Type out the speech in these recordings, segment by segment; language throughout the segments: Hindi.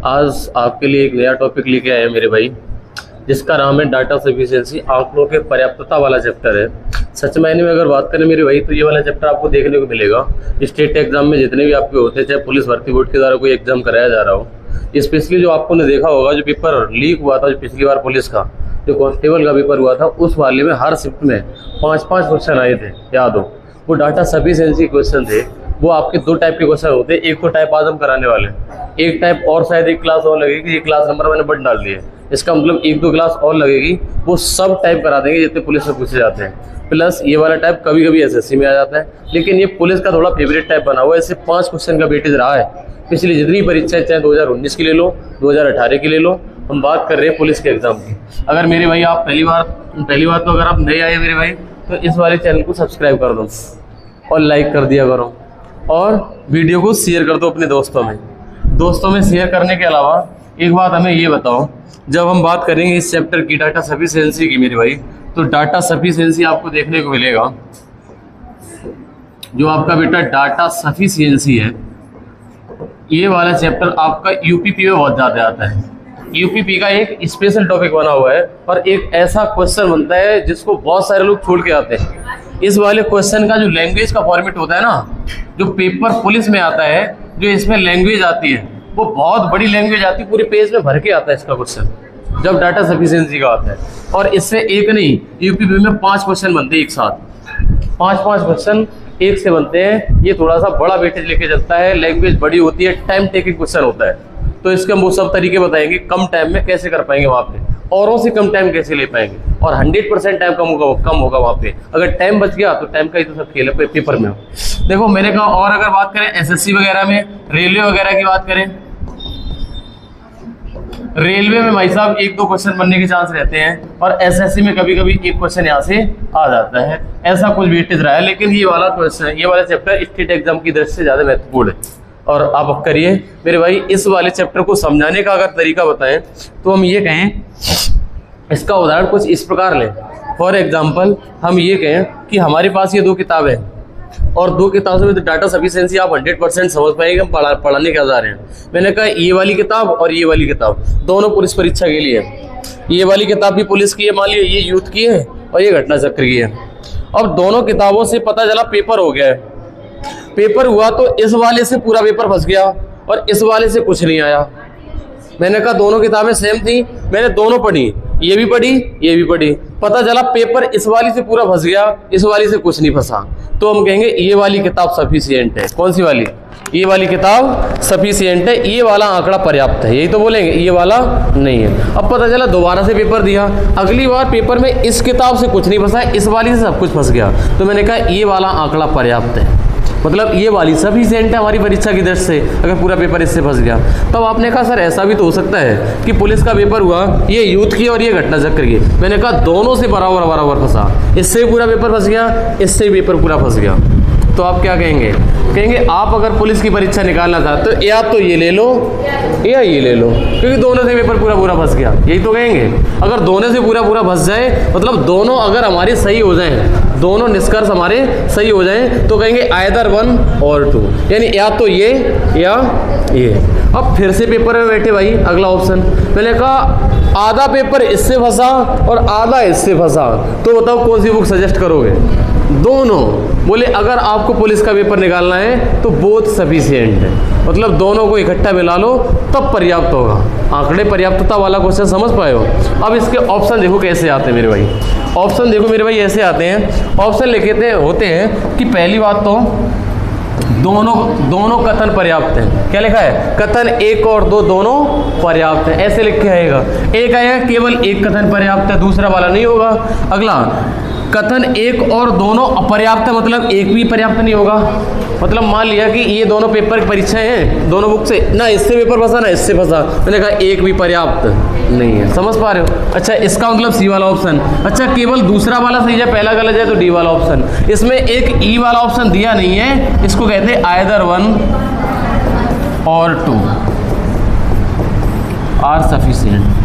आज आपके लिए एक नया टॉपिक लेके आए हैं मेरे भाई, जिसका नाम है डाटा सफिशिएंसी, आंकड़ों के पर्याप्तता वाला चैप्टर है। सच मायने में अगर बात करें मेरे भाई, तो ये वाला चैप्टर आपको देखने को मिलेगा स्टेट एग्जाम में जितने भी आपके होते हैं, चाहे पुलिस भर्ती बोर्ड के द्वारा कोई एग्जाम कराया जा रहा हो। स्पेशली जो आपको ने देखा होगा, जो पेपर लीक हुआ था जो पिछली बार पुलिस का, जो कांस्टेबल का पेपर हुआ था, उस वाले में हर शिफ्ट में 5-5 क्वेश्चन आए थे, याद हो। वो डाटा सफिशिएंसी क्वेश्चन थे। वो आपके दो टाइप के क्वेश्चन होते हैं। एक तो टाइप आज हम कराने वाले, एक टाइप और शायद एक क्लास और लगेगी। ये क्लास नंबर मैंने बढ़ डाल दिए, इसका मतलब 1-2 क्लास और लगेगी। वो सब टाइप करा देंगे जितने पुलिस में पूछे जाते हैं। प्लस ये वाला टाइप कभी कभी एसएससी में आ जाता है, लेकिन ये पुलिस का थोड़ा फेवरेट टाइप बना हुआ है। इससे 5 क्वेश्चन का वेटेज रहा है पिछली जितनी परीक्षाएं, चाहे 2019 की ले लो, 2018 की ले लो। हम बात कर रहे हैं पुलिस के एग्जाम की। अगर मेरे भाई आप पहली बार तो अगर आप नए आए मेरे भाई, तो इस वाले चैनल को सब्सक्राइब कर दो और लाइक कर दिया करो, और वीडियो को शेयर कर दो अपने दोस्तों में शेयर करने के अलावा एक बात हमें ये बताओ, जब हम बात करेंगे इस चैप्टर की डाटा सफिशिएंसी की मेरे भाई, तो डाटा सफिशिएंसी आपको देखने को मिलेगा। जो आपका बेटा डाटा सफिशिएंसी है, ये वाला चैप्टर आपका यूपीपी में बहुत ज़्यादा आता है। यूपीपी का एक स्पेशल टॉपिक बना हुआ है, और एक ऐसा क्वेश्चन बनता है जिसको बहुत सारे लोग छोड़ के आते हैं। इस वाले क्वेश्चन का जो लैंग्वेज का फॉर्मेट होता है ना, जो पेपर पुलिस में आता है, जो इसमें लैंग्वेज आती है, वो बहुत बड़ी लैंग्वेज आती है, पूरे पेज में भर के आता है इसका क्वेश्चन, जब डाटा सफिशिएंसी का आता है। और इससे एक नहीं, यूपीपी में 5 क्वेश्चन बनते हैं एक साथ। 5-5 क्वेश्चन एक से बनते हैं। ये थोड़ा सा बड़ा वेटेज लेके चलता है, लैंग्वेज बड़ी होती है, टाइम टेकिंग क्वेश्चन होता है। तो इसके हम वो सब तरीके बताएंगे, कम टाइम में कैसे कर पाएंगे वहाँ पे, औरों से कम टाइम कैसे ले पाएंगे, और 100% टाइम कम होगा वहाँ पे। अगर टाइम बच गया तो टाइम का ही तो सब खेल है पेपर में। देखो मैंने कहा, और अगर बात करें एसएससी वगैरह में, रेलवे वगैरह की बात करें, रेलवे में भाई साहब 1-2 क्वेश्चन बनने के चांस रहते हैं, और एसएससी में कभी कभी एक क्वेश्चन यहाँ से आ जाता है। ऐसा कुछ वेटेज रहा है, लेकिन ये वाला क्वेश्चन, ये वाला चैप्टर स्टेट एग्जाम की दृष्टि से ज़्यादा महत्वपूर्ण है। और आप करिए मेरे भाई, इस वाले चैप्टर को समझाने का अगर तरीका बताएं, तो हम ये कहें, इसका उदाहरण कुछ इस प्रकार लें। फॉर एग्जाम्पल हम ये कहें कि हमारे पास ये 2 किताबें हैं, और 2 किताबों में तो डाटा सफिशिएंसी आप 100% समझ पाएंगे हम पढ़ाने क्या जा रहे हैं। मैंने कहा ये वाली किताब और ये वाली किताब दोनों पुलिस परीक्षा के लिए है। ये वाली किताब भी पुलिस की है, मान लिया ये यूथ की है, और ये घटना चक्र की है। अब दोनों किताबों से पता चला पेपर हो गया है। पेपर हुआ तो इस वाले से पूरा पेपर फंस गया, और इस वाले से कुछ नहीं आया। मैंने कहा दोनों किताबें सेम थी, मैंने दोनों पढ़ी, ये भी पढ़ी ये भी पढ़ी। पता चला पेपर इस वाली से पूरा फंस गया, इस वाली से कुछ नहीं फंसा। तो हम कहेंगे ये वाली किताब सफिशिएंट है। कौन सी वाली? ये वाली किताब सफिशिएंट है, ये वाला आंकड़ा पर्याप्त है, यही तो बोलेंगे, ये वाला नहीं है। अब पता चला दोबारा से पेपर दिया, अगली बार पेपर में इस किताब से कुछ नहीं फंसा, इस वाली से सब कुछ फंस गया। तो मैंने कहा ये वाला आंकड़ा पर्याप्त है, मतलब ये वाली सफिशिएंट है हमारी परीक्षा की दृष्टि से, अगर पूरा पेपर इससे फंस गया। तब आपने कहा सर ऐसा भी तो हो सकता है कि पुलिस का पेपर हुआ, ये यूथ की और ये घटना चक्र की। मैंने कहा दोनों से बराबर फंसा, इससे भी पूरा पेपर फंस गया, इससे भी पेपर पूरा फंस गया। तो आप क्या कहेंगे? कहेंगे आप अगर पुलिस की परीक्षा निकालना चाहते हो, या तो ये ले लो या ये ले लो, क्योंकि दोनों से पेपर पूरा फंस गया, यही तो कहेंगे। अगर दोनों से पूरा फंस जाए, मतलब दोनों अगर हमारे सही हो जाएं, दोनों निष्कर्ष हमारे सही हो जाएं, तो कहेंगे आइदर 1 और 2, यानी या तो ये या ये। अब फिर से पेपर में बैठे भाई, अगला ऑप्शन मैंने कहा आधा पेपर इससे फंसा और आधा इससे फंसा, तो बताओ कौन सी बुक सजेस्ट करोगे? दोनों। बोले अगर आपको पुलिस का पेपर निकालना है तो बोथ सफिशिएंट है, मतलब दोनों को इकट्ठा मिला लो तब पर्याप्त होगा। आंकड़े पर्याप्तता वाला क्वेश्चन समझ पाए हो? अब इसके ऑप्शन देखो कैसे आते हैं मेरे भाई। ऑप्शन देखो मेरे भाई ऐसे आते हैं। ऑप्शन लिखते होते हैं कि पहली बात तो दोनों कथन पर्याप्त हैं। क्या लिखा है? कथन 1 और 2 दोनों पर्याप्त हैं, ऐसे लिख के आएगा। एक आएगा केवल एक कथन पर्याप्त है, दूसरा वाला नहीं होगा। अगला कथन 1 और दोनों अपर्याप्त है, मतलब एक भी पर्याप्त नहीं होगा। मतलब मान लिया कि ये दोनों पेपर की परीक्षाएं हैं, दोनों बुक से ना इससे पेपर फंसा ना इससे फंसा, मैंने कहा एक भी पर्याप्त नहीं है। समझ पा रहे हो? अच्छा, इसका मतलब सी वाला ऑप्शन। अच्छा, केवल दूसरा वाला सही है, पहला गलत है तो डी वाला ऑप्शन। इसमें एक ई वाला ऑप्शन दिया नहीं है, इसको कहते हैं आइदर 1 और 2 आर सफिशिएंट।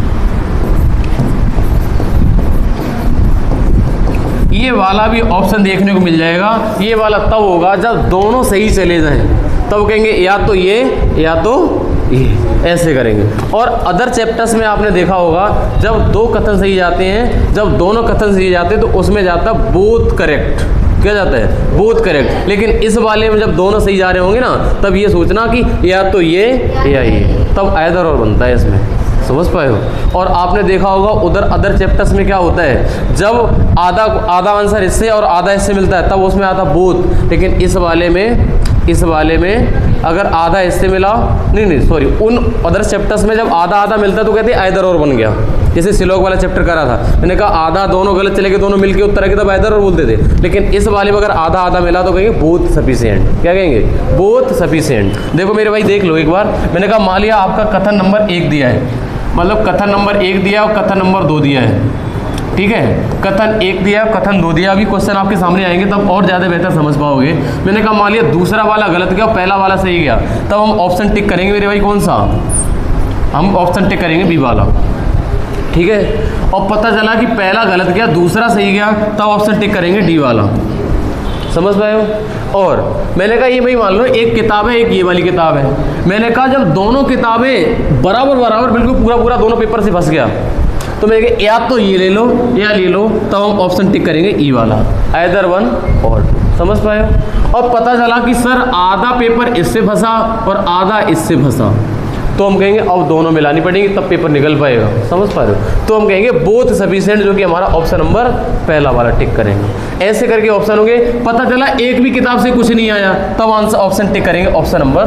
ये वाला भी ऑप्शन देखने को मिल जाएगा। ये वाला तब होगा जब दोनों सही चले जाएं, तब कहेंगे या तो ये या तो ये ऐसे करेंगे। और अदर चैप्टर्स में आपने देखा होगा जब दो कथन सही जाते हैं, जब दोनों कथन सही जाते हैं तो उसमें जाता है बोथ करेक्ट। क्या जाता है? Both correct. लेकिन इस वाले में जब दोनों सही जा रहे होंगे ना, तब ये सोचना कि या तो ये या ये, तब आइदर और बनता है इसमें। समझ पाए हो? और आपने देखा होगा उधर अदर चैप्टर्स में क्या होता है, जब आधा आंसर इससे और आधा इससे मिलता है तब उसमें आता बोथ। लेकिन इस वाले में अगर आधा इससे मिला, नहीं सॉरी, उन अदर चैप्टर्स में जब आधा आधा मिलता है तो कहते हैं आइदर और बन गया। जैसे सिलोक वाला चैप्टर करा था, मैंने कहा आधा दोनों गलत चले गए, दोनों मिलके उत्तर आए तब आइदर और बोलते थे। लेकिन इस वाले में अगर आधा आधा मिला तो कहेंगे बोथ सफिशिएंट। क्या कहेंगे? Both sufficient. देखो मेरे भाई देख लो एक बार, मैंने कहा मान लिया आपका कथन नंबर 1 दिया है, मतलब कथन नंबर 1 दिया और कथन नंबर 2 दिया है। ठीक है, कथन 1 दिया कथन 2 दिया। अभी क्वेश्चन आपके सामने आएंगे तब और ज़्यादा बेहतर समझ पाओगे। मैंने कहा मान लिया दूसरा वाला गलत गया और पहला वाला सही गया, तब हम ऑप्शन टिक करेंगे मेरे भाई। कौन सा? हम ऑप्शन टिक करेंगे बी वाला। ठीक है, और पता चला कि पहला गलत गया दूसरा सही गया, तब ऑप्शन टिक करेंगे डी वाला। समझ पाए हो? और मैंने कहा ये भाई मान लो एक किताब है, एक ये वाली किताब है। मैंने कहा जब दोनों किताबें बराबर बिल्कुल पूरा दोनों पेपर से फंस गया, तो मैंने कहा या तो ये ले लो या ले लो, तब हम ऑप्शन टिक करेंगे ई वाला, आइदर वन और। समझ पाए हो? और पता चला कि सर आधा पेपर इससे फंसा और आधा इससे फंसा, तो हम कहेंगे अब दोनों मिलानी पड़ेगी तब पेपर निकल पाएगा। समझ पा रहे हो? तो हम कहेंगे बोथ सफिशिएंट, जो कि हमारा ऑप्शन नंबर पहला वाला टिक करेंगे। ऐसे करके ऑप्शन होंगे। पता चला एक भी किताब से कुछ नहीं आया, तब आंसर ऑप्शन टिक करेंगे ऑप्शन नंबर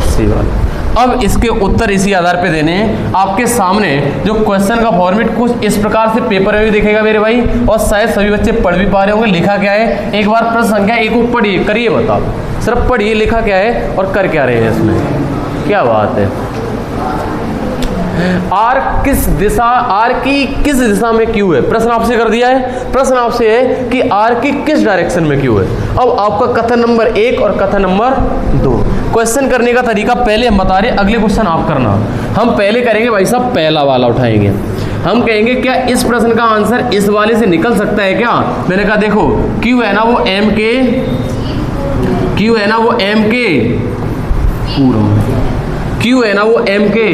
सी वाला। अब इसके उत्तर इसी आधार पे देने हैं। आपके सामने जो क्वेश्चन का फॉर्मेट कुछ इस प्रकार से पेपर में भी दिखेगा मेरे भाई, और शायद सभी बच्चे पढ़ भी पा रहे होंगे। लिखा क्या है एक बार प्रश्न संख्या 1 को पढ़िए, करिए बताओ, सिर्फ पढ़िए लिखा क्या है और कर क्या रहे हैं इसमें। क्या बात है? आर की किस दिशा में क्यू है? प्रश्न आपसे कर दिया है। प्रश्न आपसे है कि आर की किस डायरेक्शन में क्यू है। अब आपका कथन नंबर 1 और कथन नंबर 2। क्वेश्चन करने का तरीका पहले हम बता रहे, अगले क्वेश्चन आप करना। हम पहले करेंगे भाई साहब पहला वाला उठाएंगे। हम कहेंगे क्या इस प्रश्न का आंसर इस वाले से निकल सकता है क्या? मैंने कहा देखो क्यू है ना वो एम के पूर्व में, क्यू है ना वो एम के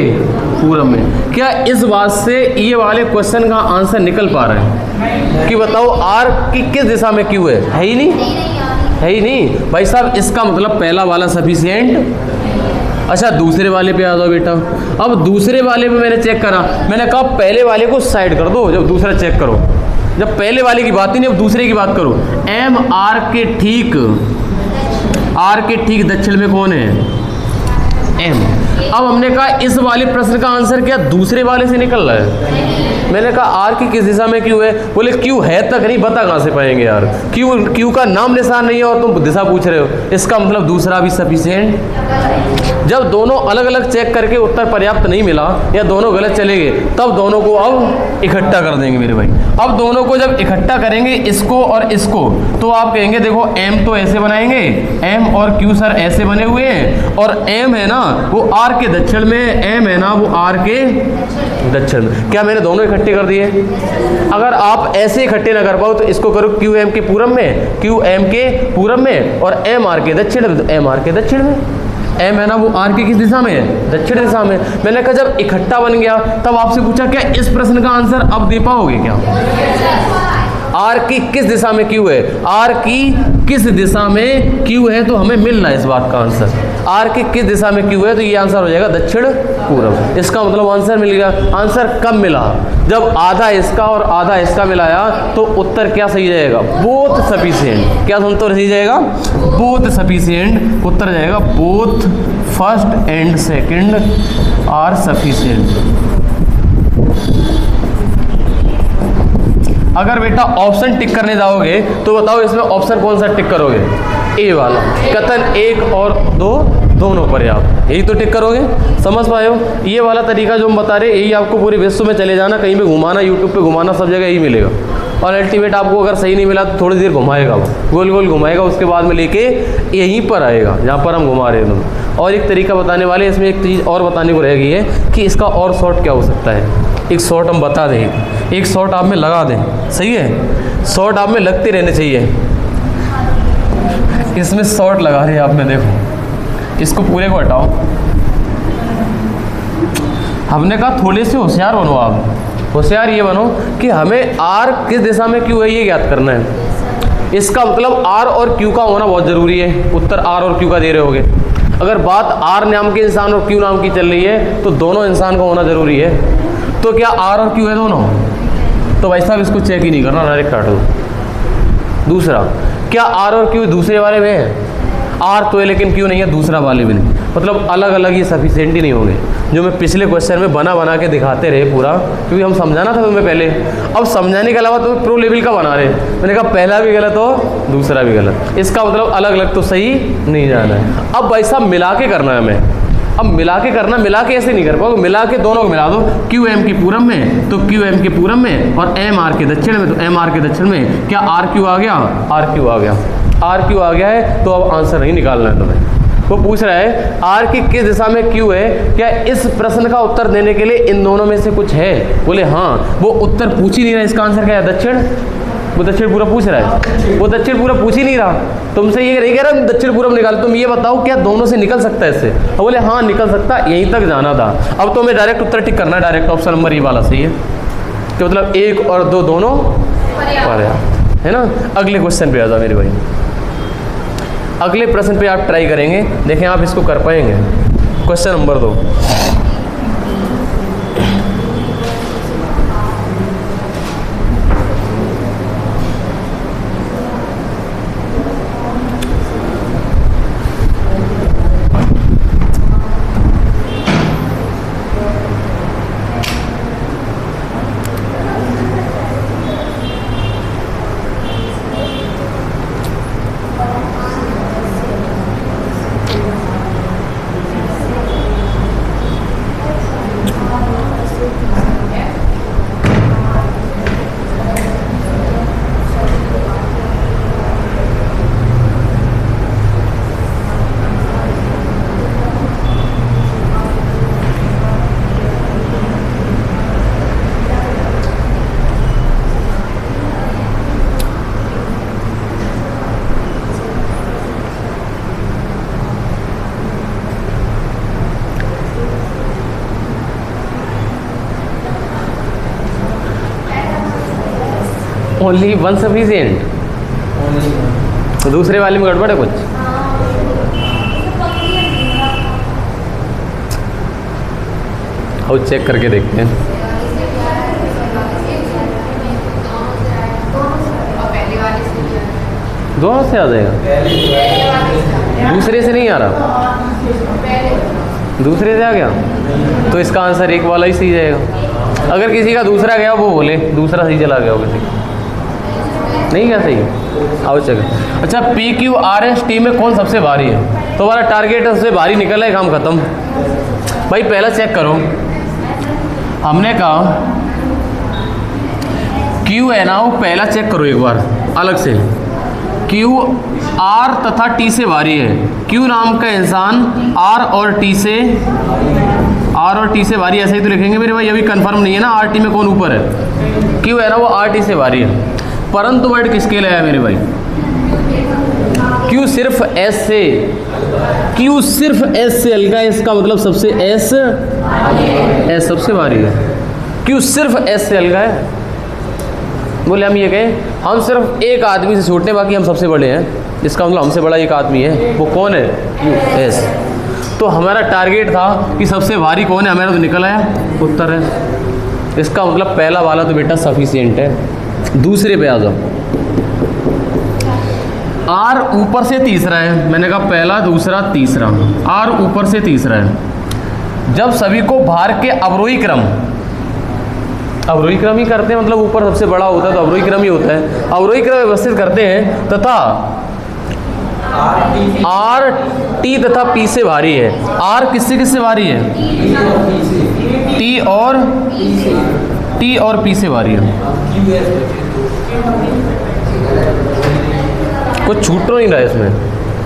पूर्व में। क्या इस बात से ये वाले क्वेश्चन का आंसर निकल पा रहा है कि बताओ आर की किस दिशा में क्यू है? है ही नहीं भाई साहब। इसका मतलब पहला वाला सफिशिएंट। अच्छा दूसरे वाले पे आ जाओ बेटा। अब दूसरे वाले पे मैंने चेक करा, मैंने कहा पहले वाले को साइड कर दो, जब दूसरा चेक करो। जब पहले वाले की बात ही नहीं, अब दूसरे की बात करो। एम आर के ठीक दक्षिण में कौन है? एम। अब हमने कहा इस वाले प्रश्न का आंसर क्या दूसरे वाले से निकल रहा है? मैंने कहा आर की किस दिशा में क्यू है? बोले क्यू है तक नहीं, बता कहाँ से पाएंगे यार? क्यू का नाम निशान नहीं है और तुम दिशा पूछ रहे हो। इसका मतलब दूसरा भी सफिशिएंट। जब दोनों अलग अलग चेक करके उत्तर पर्याप्त नहीं मिला या दोनों गलत चले गए, तब दोनों को अब इकट्ठा कर देंगे मेरे भाई। अब दोनों को जब इकट्ठा करेंगे इसको और इसको, तो आप कहेंगे देखो एम तो ऐसे बनाएंगे, एम और क्यू सर ऐसे बने हुए हैं, और एम है ना वो आर के दक्षिण में, एम है ना वो आर के दक्षिण में। क्या मैंने दोनों इकट्ठे कर दिए? अगर आप ऐसे इकट्ठे ना कर पाओ तो इसको करो क्यू एम के पूरब में, क्यू एम के पूरब में, और एम आर के दक्षिण में, एम आर के दक्षिण में। एम है ना वो आर की किस दिशा में है? दक्षिण दिशा में। मैंने कहा जब इकट्ठा बन गया तब आपसे पूछा क्या इस प्रश्न का आंसर अब दे पाओगे क्या? आर की किस दिशा में क्यू है? आर की किस दिशा में क्यू है, तो हमें मिल रहा है इस बात का आंसर। आर की किस दिशा में क्यू है, तो ये आंसर हो जाएगा दक्षिण पूर्व। इसका मतलब आंसर मिल गया। आंसर कब मिला? जब आधा इसका और आधा इसका मिलाया, तो उत्तर क्या सही जाएगा? Both sufficient. क्या उत्तर सही जाएगा? Both sufficient. उत्तर जाएगा both first and second are sufficient. अगर बेटा ऑप्शन टिक करने जाओगे तो बताओ इसमें ऑप्शन कौन सा टिक करोगे? ए वाला। कथन 1 और 2 दोनों पर्याप्त, यही तो टिक करोगे। समझ पाए हो? ये वाला तरीका जो हम बता रहे हैं यही आपको पूरे विश्व में चले जाना, कहीं पे घुमाना, यूट्यूब पे घुमाना, सब जगह यही मिलेगा। और अल्टीमेट आपको अगर सही नहीं मिला तो थोड़ी देर घुमाएगा, वो गोल गोल घुमाएगा, उसके बाद में लेके यहीं पर आएगा जहाँ पर हम घुमा रहे हैं तुम। और एक तरीका बताने वाले, इसमें एक चीज़ और बताने को रह गई है कि इसका और शॉर्ट क्या हो सकता है। एक शॉर्ट हम बता दें, एक शॉर्ट आप में लगा दें। सही है? शॉर्ट आप में लगते रहने चाहिए। इसमें शॉर्ट लगा रहे हैं आपने, देखो इसको पूरे को हटाओ, हमने कहा थोड़े से होशियार बनो आप। होशियार ये बनो कि हमें आर किस दिशा में क्यू है ये ज्ञात करना है। इसका मतलब आर और क्यू का होना बहुत ज़रूरी है। उत्तर आर और क्यू का दे रहे होगे। अगर बात आर नाम के इंसान और क्यू नाम की चल रही है तो दोनों इंसान का होना ज़रूरी है। तो क्या आर और क्यू है दोनों? तो भाई साहब इसको चेक ही नहीं करना, डायरेक्ट काट दो। दूसरा, क्या आर और क्यू दूसरे वाले में है? आर तो है लेकिन क्यू नहीं है, दूसरा वाले भी नहीं। मतलब अलग अलग ये सफिशिएंट ही नहीं होंगे, जो मैं पिछले क्वेश्चन में बना के दिखाते रहे पूरा, क्योंकि हम समझाना था तुम्हें पहले। अब समझाने के अलावा तुम्हें प्रो लेवल का बना रहे। मैंने कहा पहला भी गलत हो दूसरा भी गलत, इसका मतलब अलग अलग तो सही नहीं जाना है। अब भाई साहब मिला के करना है हमें। अब मिला के करना, मिला के ऐसे नहीं कर पाओगे, मिला के दोनों को मिला दो। क्यू एम के पूरब में तो क्यू एम के पूरब में, और एम आर के दक्षिण में तो एम आर के दक्षिण में। क्या आर क्यू आ गया? आर क्यू आ गया। आर क्यू आ गया है तो अब आंसर नहीं निकालना है तुम्हें। वो पूछ रहा है आर की किस दिशा में क्यू है, क्या इस प्रश्न का उत्तर देने के लिए इन दोनों में से कुछ है? बोले हाँ। वो उत्तर पूछ ही नहीं रहा, इसका आंसर क्या है? दक्षिण। वो दक्षिण पूरब पूछ रहा है, वो दक्षिण पूरब पूछ ही नहीं रहा। तुमसे ये नहीं कह रहा दक्षिण पूरब निकाल, तुम ये बताओ क्या दोनों से निकल सकता है इससे? अब बोले हाँ निकल सकता, यहीं तक जाना था। अब तो हमें डायरेक्ट उत्तर टिक करना है, डायरेक्ट ऑप्शन नंबर ये वाला सही है। कि मतलब 1 और 2 दोनों पर्याप्त है ना। अगले क्वेश्चन पे आ जाओ मेरे भाई। अगले प्रश्न पे आप ट्राई करेंगे, देखें आप इसको कर पाएंगे। Question number 2। Only one sufficient? तो दूसरे वाले में गड़बड़ है कुछ? आओ चेक करके देखते हैं। दोनों से आ जाएगा, दूसरे से नहीं आ रहा, दूसरे से आ गया तो इसका आंसर 1 वाला ही सही जाएगा। अगर किसी का दूसरा गया वो बोले दूसरा सही चला गया हो, किसी का नहीं क्या सही। आओ चल। अच्छा P Q R S T में कौन सबसे भारी है? तो हमारा टारगेट सबसे भारी निकल है, काम खत्म। भाई पहला चेक करो, हमने कहा क्यू है ना, वो पहला चेक करो एक बार अलग से। क्यू आर तथा टी से भारी है। क्यू नाम का इंसान आर और टी से भारी, ऐसे ही तो लिखेंगे मेरे भाई। अभी कंफर्म नहीं है ना आर टी में कौन ऊपर है। क्यू है ना वो आर टी से भारी है, परंतु वर्ड किसके लिए आया मेरे भाई? क्यू सिर्फ एस से, क्यू सिर्फ एस से हल्का है, इसका मतलब सबसे एस सबसे भारी है। क्यू सिर्फ एस से हल्का है। बोले हम ये कहें हम सिर्फ एक आदमी से छूटने, बाकी हम सबसे बड़े हैं, इसका मतलब हमसे बड़ा एक आदमी है। वो कौन है? Q S. तो हमारा टारगेट था कि सबसे भारी कौन है, हमारा तो निकल आया उत्तर है। इसका मतलब पहला वाला तो बेटा सफिशिएंट है। दूसरे पे आ जाओ। आर ऊपर से तीसरा है, मैंने कहा पहला दूसरा तीसरा, आर ऊपर से तीसरा है। जब सभी को भार के अवरोही क्रम ही करते हैं, मतलब ऊपर सबसे बड़ा होता है तो अवरोही क्रम ही होता है। अवरोही क्रम व्यवस्थित करते हैं तथा आर टी तथा पी से भारी है। आर किससे भारी है? टी और पी से भारी है। कुछ छूट तो नहीं रहा इसमें,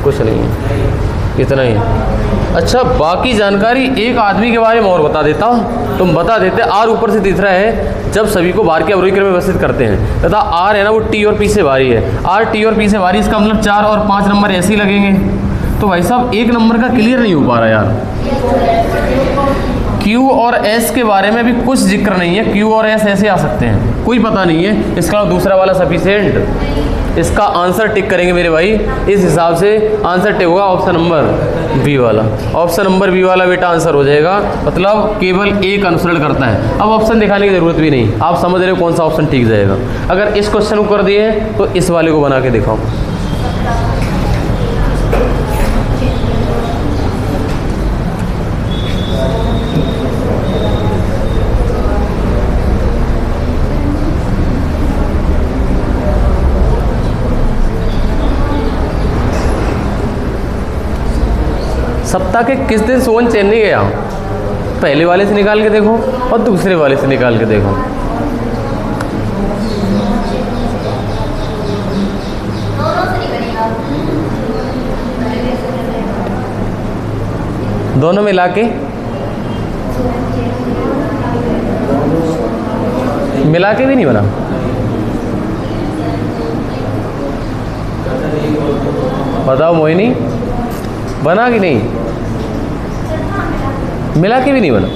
कुछ नहीं है, इतना ही है। अच्छा बाकी जानकारी एक आदमी के बारे में और बता देता हूँ, तुम बता देते। आर ऊपर से तीसरा है जब सभी को भार के अवरोही क्रम में व्यवस्थित करते हैं तथा आर है ना वो टी और पी से भारी है। आर टी और पी से भारी, इसका मतलब 4 और 5 नंबर ऐसे ही लगेंगे। तो भाई साहब 1 नंबर का क्लियर नहीं हो पा रहा यार। Q और S के बारे में भी कुछ जिक्र नहीं है। Q और S ऐसे आ सकते हैं, कोई पता नहीं है। इसका दूसरा वाला सफिशिएंट, इसका आंसर टिक करेंगे मेरे भाई। इस हिसाब से आंसर टिक होगा ऑप्शन नंबर बी वाला। ऑप्शन नंबर बी वाला बेटा आंसर हो जाएगा, मतलब केवल एक अनुसरण करता है। अब ऑप्शन दिखाने की ज़रूरत भी नहीं, आप समझ रहे हो कौन सा ऑप्शन ठीक जाएगा। अगर इस क्वेश्चन को कर दिए तो इस वाले को बना के दिखाओ। सप्ताह के किस दिन सोहन चेन्नई गया? पहले वाले से निकाल के देखो और दूसरे वाले से निकाल के देखो। दोनों मिला के भी नहीं बना। बताओ मोहिनी, बना कि नहीं? मिला के भी नहीं बना।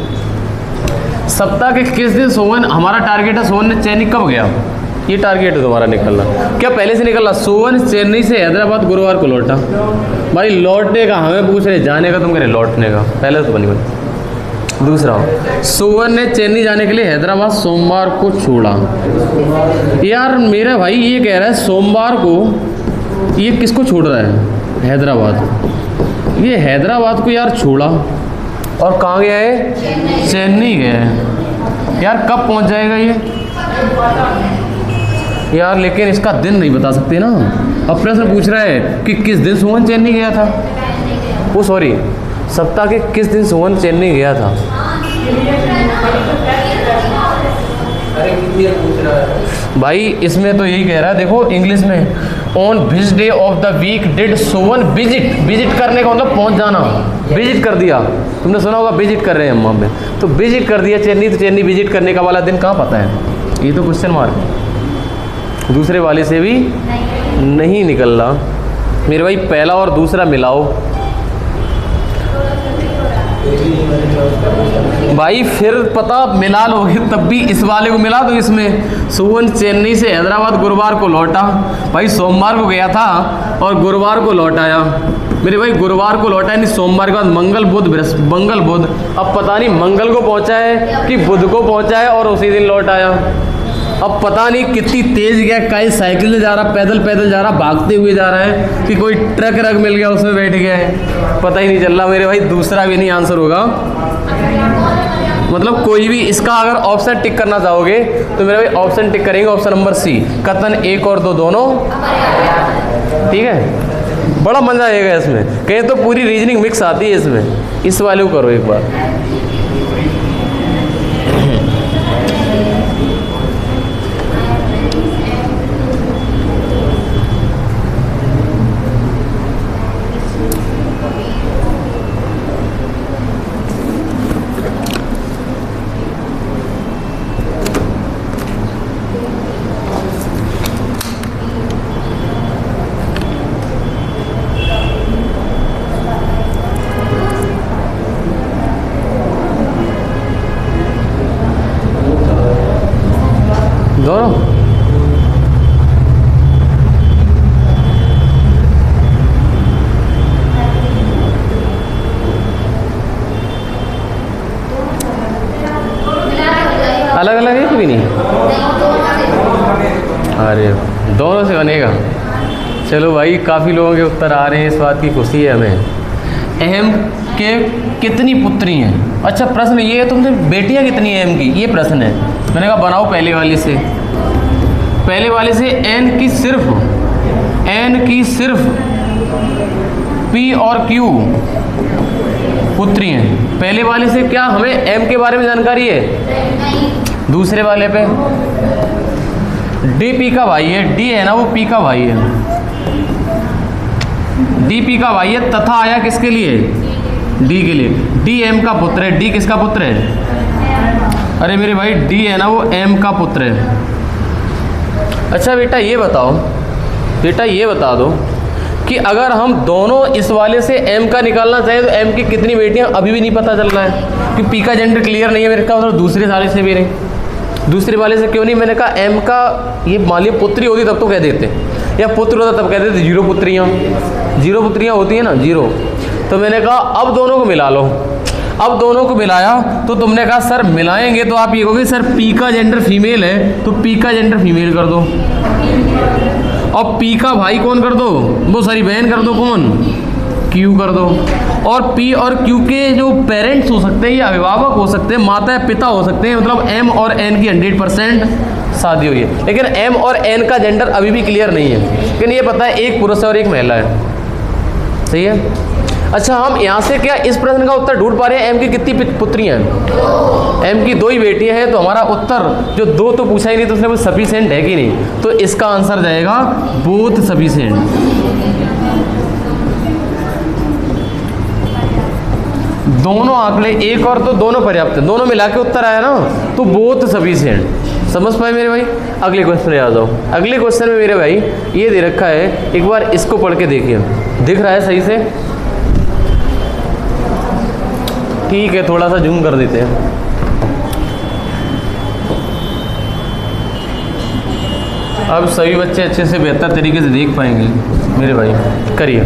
सप्ताह के किस दिन सोहन, हमारा टारगेट है सोहन ने चेन्नई कब गया, ये टारगेट है तुम्हारा निकलना। क्या पहले से निकला? सोहन चेन्नई से हैदराबाद गुरुवार को लौटा। भाई लौटने का हमें पूछ रहे, जाने का तुम कह रहे लौटने का, पहले तो बनी बनी। दूसरा, सोहन ने चेन्नई जाने के लिए हैदराबाद सोमवार को छोड़ा। यार मेरा भाई ये कह रहा है सोमवार को, ये किसको छोड़ रहा है? हैदराबाद। ये हैदराबाद को यार छोड़ा और कहाँ गया है? चेन्नई गया है। यार कब पहुंच जाएगा ये यार? लेकिन इसका दिन नहीं बता सकते ना। अब प्रश्न पूछ रहा है कि किस दिन सोहन चेन्नई गया था। वो सॉरी, सप्ताह के किस दिन सोहन चेन्नई गया था। भाई इसमें तो यही कह रहा है, देखो इंग्लिश में, on which day of the week did Sohan visit. Visit करने का मतलब पहुंच जाना, विजिट कर दिया। तुमने सुना होगा विजिट कर रहे हैं हम वहाँ पे, तो विजिट कर दिया चेन्नई। तो चेन्नई विजिट करने का वाला दिन कहाँ पता है? ये तो क्वेश्चन मार्क है। दूसरे वाले से भी नहीं निकल रहा मेरे भाई। पहला और दूसरा मिलाओ भाई, फिर पता मिला लोगे तब भी। इस वाले को मिला दो इसमें। सोहन चेन्नई से हैदराबाद गुरुवार को लौटा। भाई सोमवार को गया था और गुरुवार को लौट आया मेरे भाई। गुरुवार को लौटा यानी सोमवार के बाद मंगल बुध मंगल बुध। अब पता नहीं मंगल को पहुंचा है कि बुध को पहुंचा है और उसी दिन लौट आया। अब पता नहीं कितनी तेज गया, कहीं साइकिल से जा रहा, पैदल जा रहा, भागते हुए जा रहा है, कि कोई ट्रक रग मिल गया उसमें बैठ गया है, पता ही नहीं चल रहा मेरे भाई। दूसरा भी नहीं आंसर होगा। मतलब कोई भी इसका अगर ऑप्शन टिक करना चाहोगे तो मेरे भाई ऑप्शन टिक करेंगे ऑप्शन नंबर सी, कथन 1 और 2 दोनों। ठीक है, बड़ा मजा आएगा इसमें। कहीं तो पूरी रीजनिंग मिक्स आती है इसमें। इस वाले को करो एक बार। दोनों अलग अलग है कि भी नहीं? अरे दोनों से बनेगा। चलो भाई, काफ़ी लोगों के उत्तर आ रहे हैं, इस बात की खुशी है हमें। अहम के कितनी पुत्री हैं? अच्छा प्रश्न ये है तुमसे, बेटियां कितनी हैं अहम की, ये प्रश्न है। मैंने कहा बनाओ पहले वाले से। पहले वाले से एन की सिर्फ पी और क्यू पुत्री हैं। पहले वाले से क्या हमें एम के बारे में जानकारी है? दूसरे वाले पे डी पी का भाई है, डी है ना वो पी का भाई है, डी पी का भाई है। तथा आया किसके लिए? डी के लिए। डी एम का पुत्र है। डी किसका पुत्र है? अरे मेरे भाई डी है ना वो एम का पुत्र है। अच्छा बेटा ये बताओ, बेटा ये बता दो कि अगर हम दोनों इस वाले से m का निकालना चाहें तो m की कितनी बेटियां अभी भी नहीं पता चल रहा है, कि p का जेंडर क्लियर नहीं है मेरे का, मतलब दूसरे वाले से भी नहीं। दूसरे वाले से क्यों नहीं? मैंने कहा m का ये मान लिया पुत्री होती तब तो कह देते, या पुत्र होता तब कह देते 0 पुत्रियाँ, 0 पुत्रियाँ होती हैं ना 0। तो मैंने कहा अब दोनों को मिला लो। अब दोनों को मिलाया तो तुमने कहा सर मिलाएंगे तो आप ये कहोगे सर p का जेंडर फीमेल है तो p का जेंडर फीमेल कर दो, और p का भाई कौन कर दो, वो सारी बहन कर दो, कौन, q कर दो। और p और q के जो पेरेंट्स हो सकते हैं या अभिभावक हो सकते हैं, माता या पिता हो सकते हैं, मतलब m और n की 100% शादी हुई है। लेकिन m और n का जेंडर अभी भी क्लियर नहीं है, लेकिन ये पता है एक पुरुष और एक महिला है, सही है। अच्छा, हम यहाँ से क्या इस प्रश्न का उत्तर ढूंढ पा रहे हैं m की कितनी पुत्रियाँ हैं? m की 2 ही बेटियाँ हैं, तो हमारा उत्तर जो 2 तो पूछा ही नहीं तो उसमें वो सफिशिएंट है कि नहीं, तो इसका आंसर जाएगा बोथ सफिशिएंट। दोनों आंकड़े एक और तो दोनों पर्याप्त है, दोनों मिला के उत्तर आया ना, तो बोथ सफिशिएंट। समझ पाए मेरे भाई? अगले क्वेश्चन पे आ जाओ। अगले क्वेश्चन में मेरे भाई ये दे रखा है, एक बार इसको पढ़ के देखिए, दिख रहा है सही से? ठीक है, थोड़ा सा जूम कर देते हैं। अब सभी बच्चे अच्छे से बेहतर तरीके से देख पाएंगे मेरे भाई, करिए।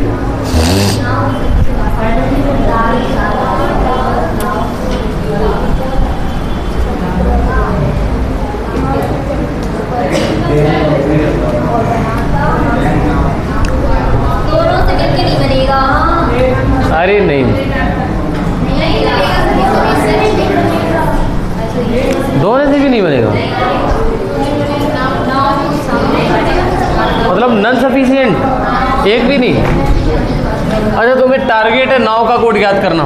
दोनों से मिलके नहीं बनेगा। अरे नहीं, दोनों से भी नहीं बनेगा, मतलब नॉन सफिशिएंट, एक भी नहीं। अच्छा, तुम्हें टारगेट है नाउ का कोड याद करना।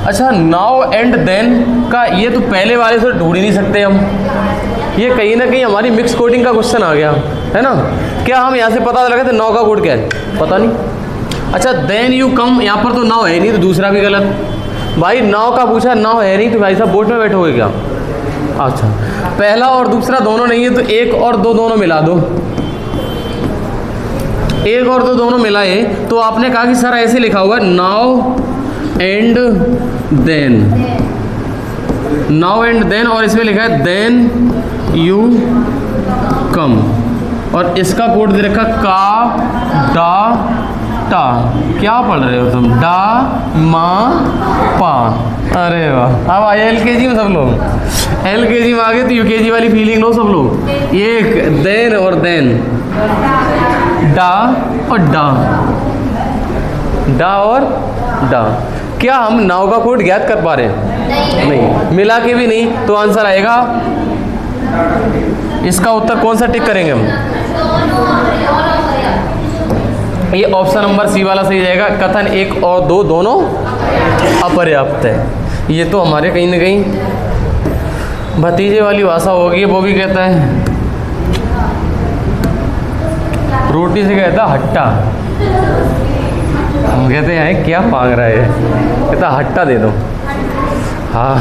अच्छा, नाउ एंड देन का ये तो पहले वाले से ढूंढ ही नहीं सकते हम, ये कहीं ना कहीं हमारी मिक्स कोडिंग का क्वेश्चन आ गया है ना। क्या हम यहाँ से पता लगा था नाउ का कोड क्या है? पता नहीं। अच्छा, देन यू कम, यहाँ पर तो नाउ है नहीं तो दूसरा भी गलत। भाई नाउ का पूछा, नाउ है नहीं तो भाई साहब बोट में बैठोगे क्या? अच्छा, पहला और दूसरा दोनों नहीं है तो 1 और 2 दोनों मिला दो। 1 और 2 दोनों मिलाए तो आपने कहा कि सर ऐसे लिखा हुआ now and then, now and then, और इसमें लिखा है देन यू कम, और इसका कोड दे रखा का डा टा। क्या पढ़ रहे हो तुम? डा मा पा। अरे वाह, अब आए LKG में सब लोग, LKG में आ गए तो UKG वाली फीलिंग लो सब लोग। एक देन और देन, डा और डा, डा और डा। क्या हम नाव का कोड ज्ञात कर पा रहे हैं? नहीं। मिला के भी नहीं, तो आंसर आएगा, इसका उत्तर कौन सा टिक करेंगे हम? ये ऑप्शन नंबर सी वाला सही जाएगा। कथन 1 और 2 दोनों अपर्याप्त है। ये तो हमारे कहीं ना कहीं भतीजे वाली भाषा होगी। वो भी कहता है रोटी से कहता हट्टा, हम कहते हैं क्या मांग रहा है, कहता हट्टा दे दो। हाँ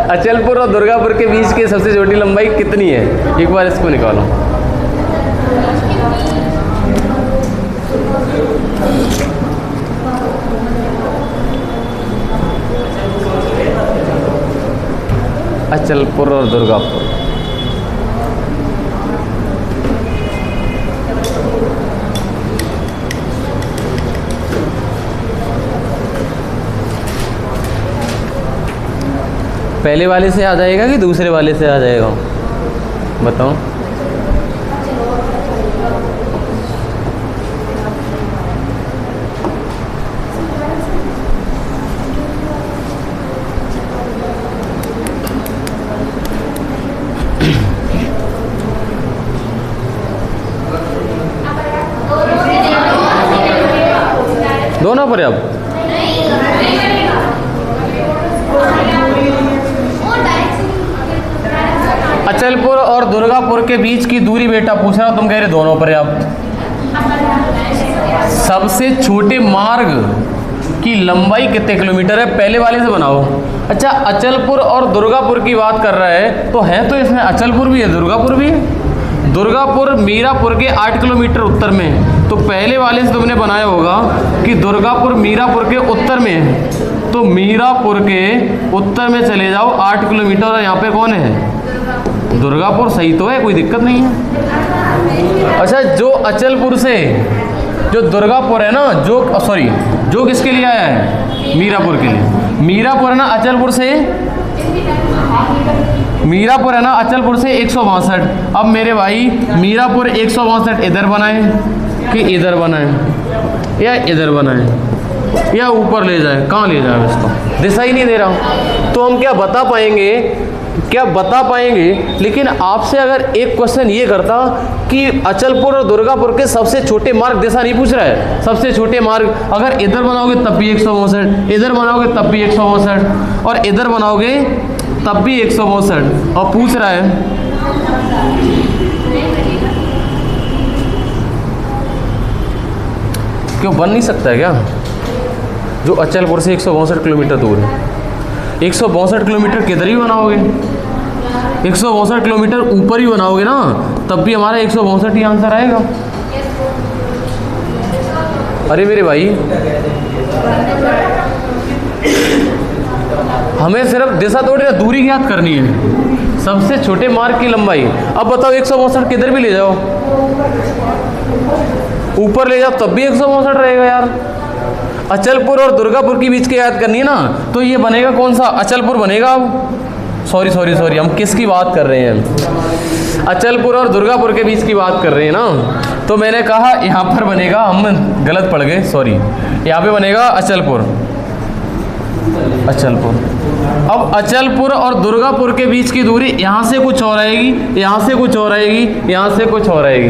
अचलपुर और दुर्गापुर के बीच की सबसे छोटी लंबाई कितनी है? एक बार इसको निकालो। अचलपुर और दुर्गापुर, पहले वाले से आ जाएगा कि दूसरे वाले से आ जाएगा? बताओ। दोनों पर्याप्त? अचलपुर और दुर्गापुर के बीच की दूरी बेटा पूछ रहा, तुम कह रहे दोनों पर्याप्त। सबसे छोटे मार्ग की लंबाई कितने किलोमीटर है? पहले वाले से बनाओ। अच्छा, अचलपुर और दुर्गापुर की बात कर रहा है तो है तो इसमें अचलपुर भी है दुर्गापुर भी है। दुर्गापुर मीरापुर के 8 किलोमीटर उत्तर में है। तो पहले वाले से तुमने बनाया होगा कि दुर्गापुर मीरापुर के उत्तर में है, तो मीरापुर के उत्तर में चले जाओ 8 किलोमीटर, और यहाँ पे कौन है? दुर्गापुर। सही तो है, कोई दिक्कत नहीं है। अच्छा, जो अचलपुर से जो दुर्गापुर है ना, जो सॉरी जो किसके लिए आया है? मीरापुर के लिए। मीरापुर है ना अचलपुर से, मीरापुर है ना अचलपुर से 162। अब मेरे भाई मीरापुर 162 इधर बनाए कि इधर बनाए या इधर बनाए या ऊपर ले जाए? कहाँ ले जाए? इसको दिशा ही नहीं दे रहा हूँ, तो हम क्या बता पाएंगे? लेकिन आपसे अगर एक क्वेश्चन ये करता कि अचलपुर और दुर्गापुर के सबसे छोटे मार्ग, दिशा नहीं पूछ रहा है, सबसे छोटे मार्ग अगर इधर बनाओगे तब भी 162, इधर बनाओगे तब भी 162, और इधर बनाओगे तब भी 162, और पूछ रहा है क्यों बन नहीं सकता है क्या? जो अचलपुर से 162 किलोमीटर दूर है, 162 किलोमीटर किधर ही बनाओगे? 162 किलोमीटर ऊपर ही बनाओगे ना, तब भी हमारा 162 ही आंसर आएगा। अरे मेरे भाई, हमें सिर्फ दिशा थोड़ी ना दूरी ज्ञात करनी है, सबसे छोटे मार्ग की लंबाई। अब बताओ 162 किधर भी ले जाओ, ऊपर ले जाओ तब भी 162 रहेगा यार। अचलपुर और दुर्गापुर के बीच की याद करनी है ना, तो ये बनेगा कौन सा? अचलपुर बनेगा। अब सॉरी हम किसकी बात कर रहे हैं? अचलपुर और दुर्गापुर के बीच की बात कर रहे हैं ना, तो मैंने कहा यहाँ पर बनेगा, हम गलत पढ़ गए, सॉरी, यहाँ पे बनेगा अचलपुर। अब अचलपुर और दुर्गापुर के बीच की दूरी यहाँ से कुछ और आएगी, यहाँ से कुछ और आएगी, यहाँ से कुछ और आएगी,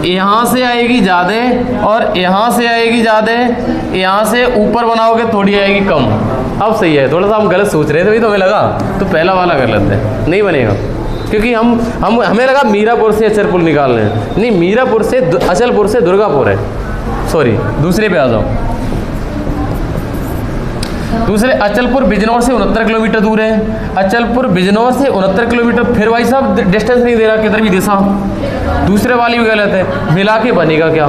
यहाँ से आएगी ज़्यादा और यहाँ से आएगी ज़्यादा, यहाँ से ऊपर बनाओगे थोड़ी आएगी कम। अब सही है, थोड़ा सा हम गलत सोच रहे थे, तो हमें लगा तो पहला वाला गलत है, नहीं बनेगा, क्योंकि हमें लगा मीरापुर से अचलपुर निकाल रहे हैं, नहीं, मीरापुर से अचलपुर से दुर्गापुर है। सॉरी, दूसरे पे आ जाओ। दूसरे, अचलपुर बिजनौर से 69 किलोमीटर दूर है। अचलपुर बिजनौर से 69 किलोमीटर, फिर भाई साहब डिस्टेंस नहीं दे रहा किधर भी दिशा, दूसरे वाली भी गलत है। मिला के बनेगा क्या?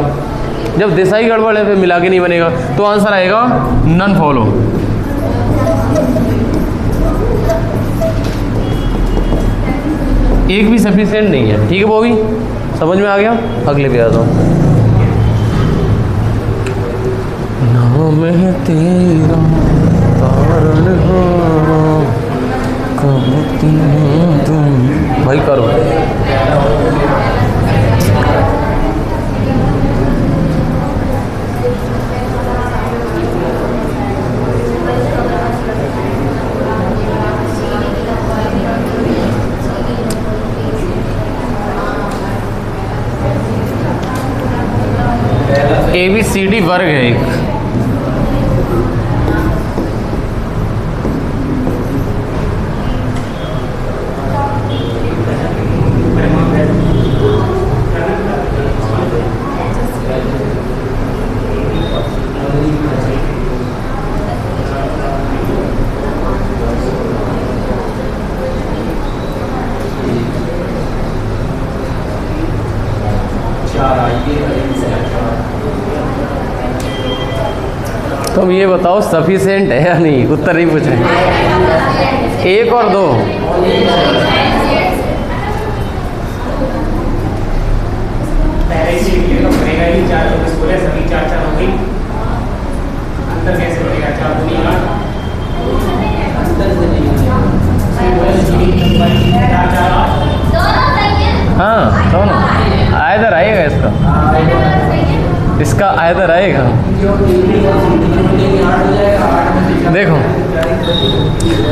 जब दिशा ही गड़बड़ है फिर मिला के नहीं बनेगा, तो आंसर आएगा नन फॉलो। एक भी सफिशिएंट नहीं है, ठीक है, वो भी समझ में आ गया। अगले पे आ जाओ। नाम है तेरा तारण हारा, कहती हूँ तुम, भाई करो। ABCD वर्ग है एक। तुम ये बताओ सफिशिएंट है या नहीं, उत्तर नहीं पूछ रहे। 1 और 2, हाँ दोनों आयदर आएगा, इसका आयदर आएगा। देखो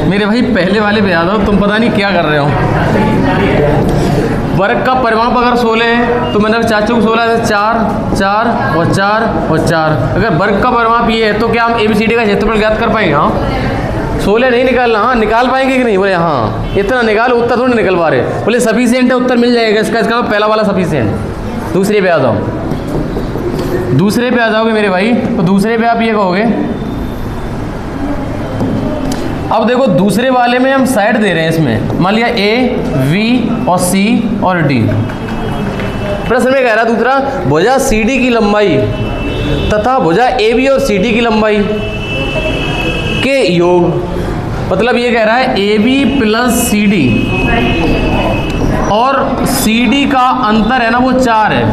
मेरे भाई, पहले वाले पे याद हो, तुम पता नहीं क्या कर रहे हो। वर्ग का परिमाप अगर 16 है तो मैंने चाचू को 16 है, 4 4 और 4 और 4। अगर वर्ग का परिमाप ये है तो क्या हम ABCD का क्षेत्रफल ज्ञात कर पाएंगे? हाँ, 16 नहीं निकालना, हाँ निकाल पाएंगे कि नहीं? बोले हाँ, इतना निकालो, उत्तर थोड़ी निकल पा रहे। बोले सफिशिएंट है, उत्तर मिल जाएगा इसका पहला वाला सफिशिएंट। दूसरे पे आ जाओ, दूसरे पे आ जाओगे मेरे भाई, तो दूसरे पे आप ये कहोगे अब देखो दूसरे वाले में हम साइड दे रहे हैं, इसमें मान लिया ए, वी और सी और डी। प्रश्न में कह रहा दूसरा, भुजा सी डी की लंबाई तथा भुजा ए बी और सी डी की लंबाई के योग, मतलब ये कह रहा है A B plus C D और सी डी का अंतर है ना वो 4 है।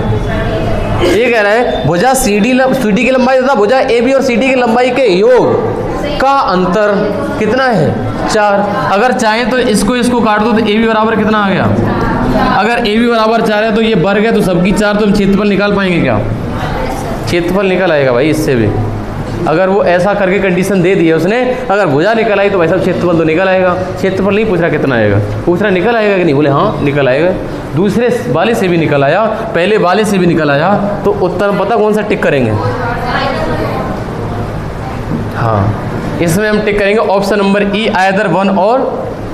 ये कह रहा है भुजा सी डी की लंबाई तथा भुजा ए बी और सी डी की लंबाई के योग का अंतर कितना है, 4। अगर चाहें तो इसको काट दो तो ए बी बराबर कितना आ गया, अगर ए बी बराबर 4 है तो ये वर्ग है तो सबकी 4, तो हम क्षेत्रफल निकाल पाएंगे क्या, क्षेत्रफल निकल आएगा भाई इससे भी। अगर वो ऐसा करके कंडीशन दे दी है उसने, अगर भुजा निकल आई तो भाई साहब क्षेत्रफल तो निकल आएगा। क्षेत्रफल नहीं पूछ रहा कितना आएगा, पूछ रहा निकल आएगा कि नहीं, बोले हाँ निकल आएगा। दूसरे वाले से भी निकल आया, पहले वाले से भी निकल आया, तो उत्तर पता कौन सा टिक करेंगे, हाँ इसमें हम टिक करेंगे ऑप्शन नंबर ई, आइदर 1 और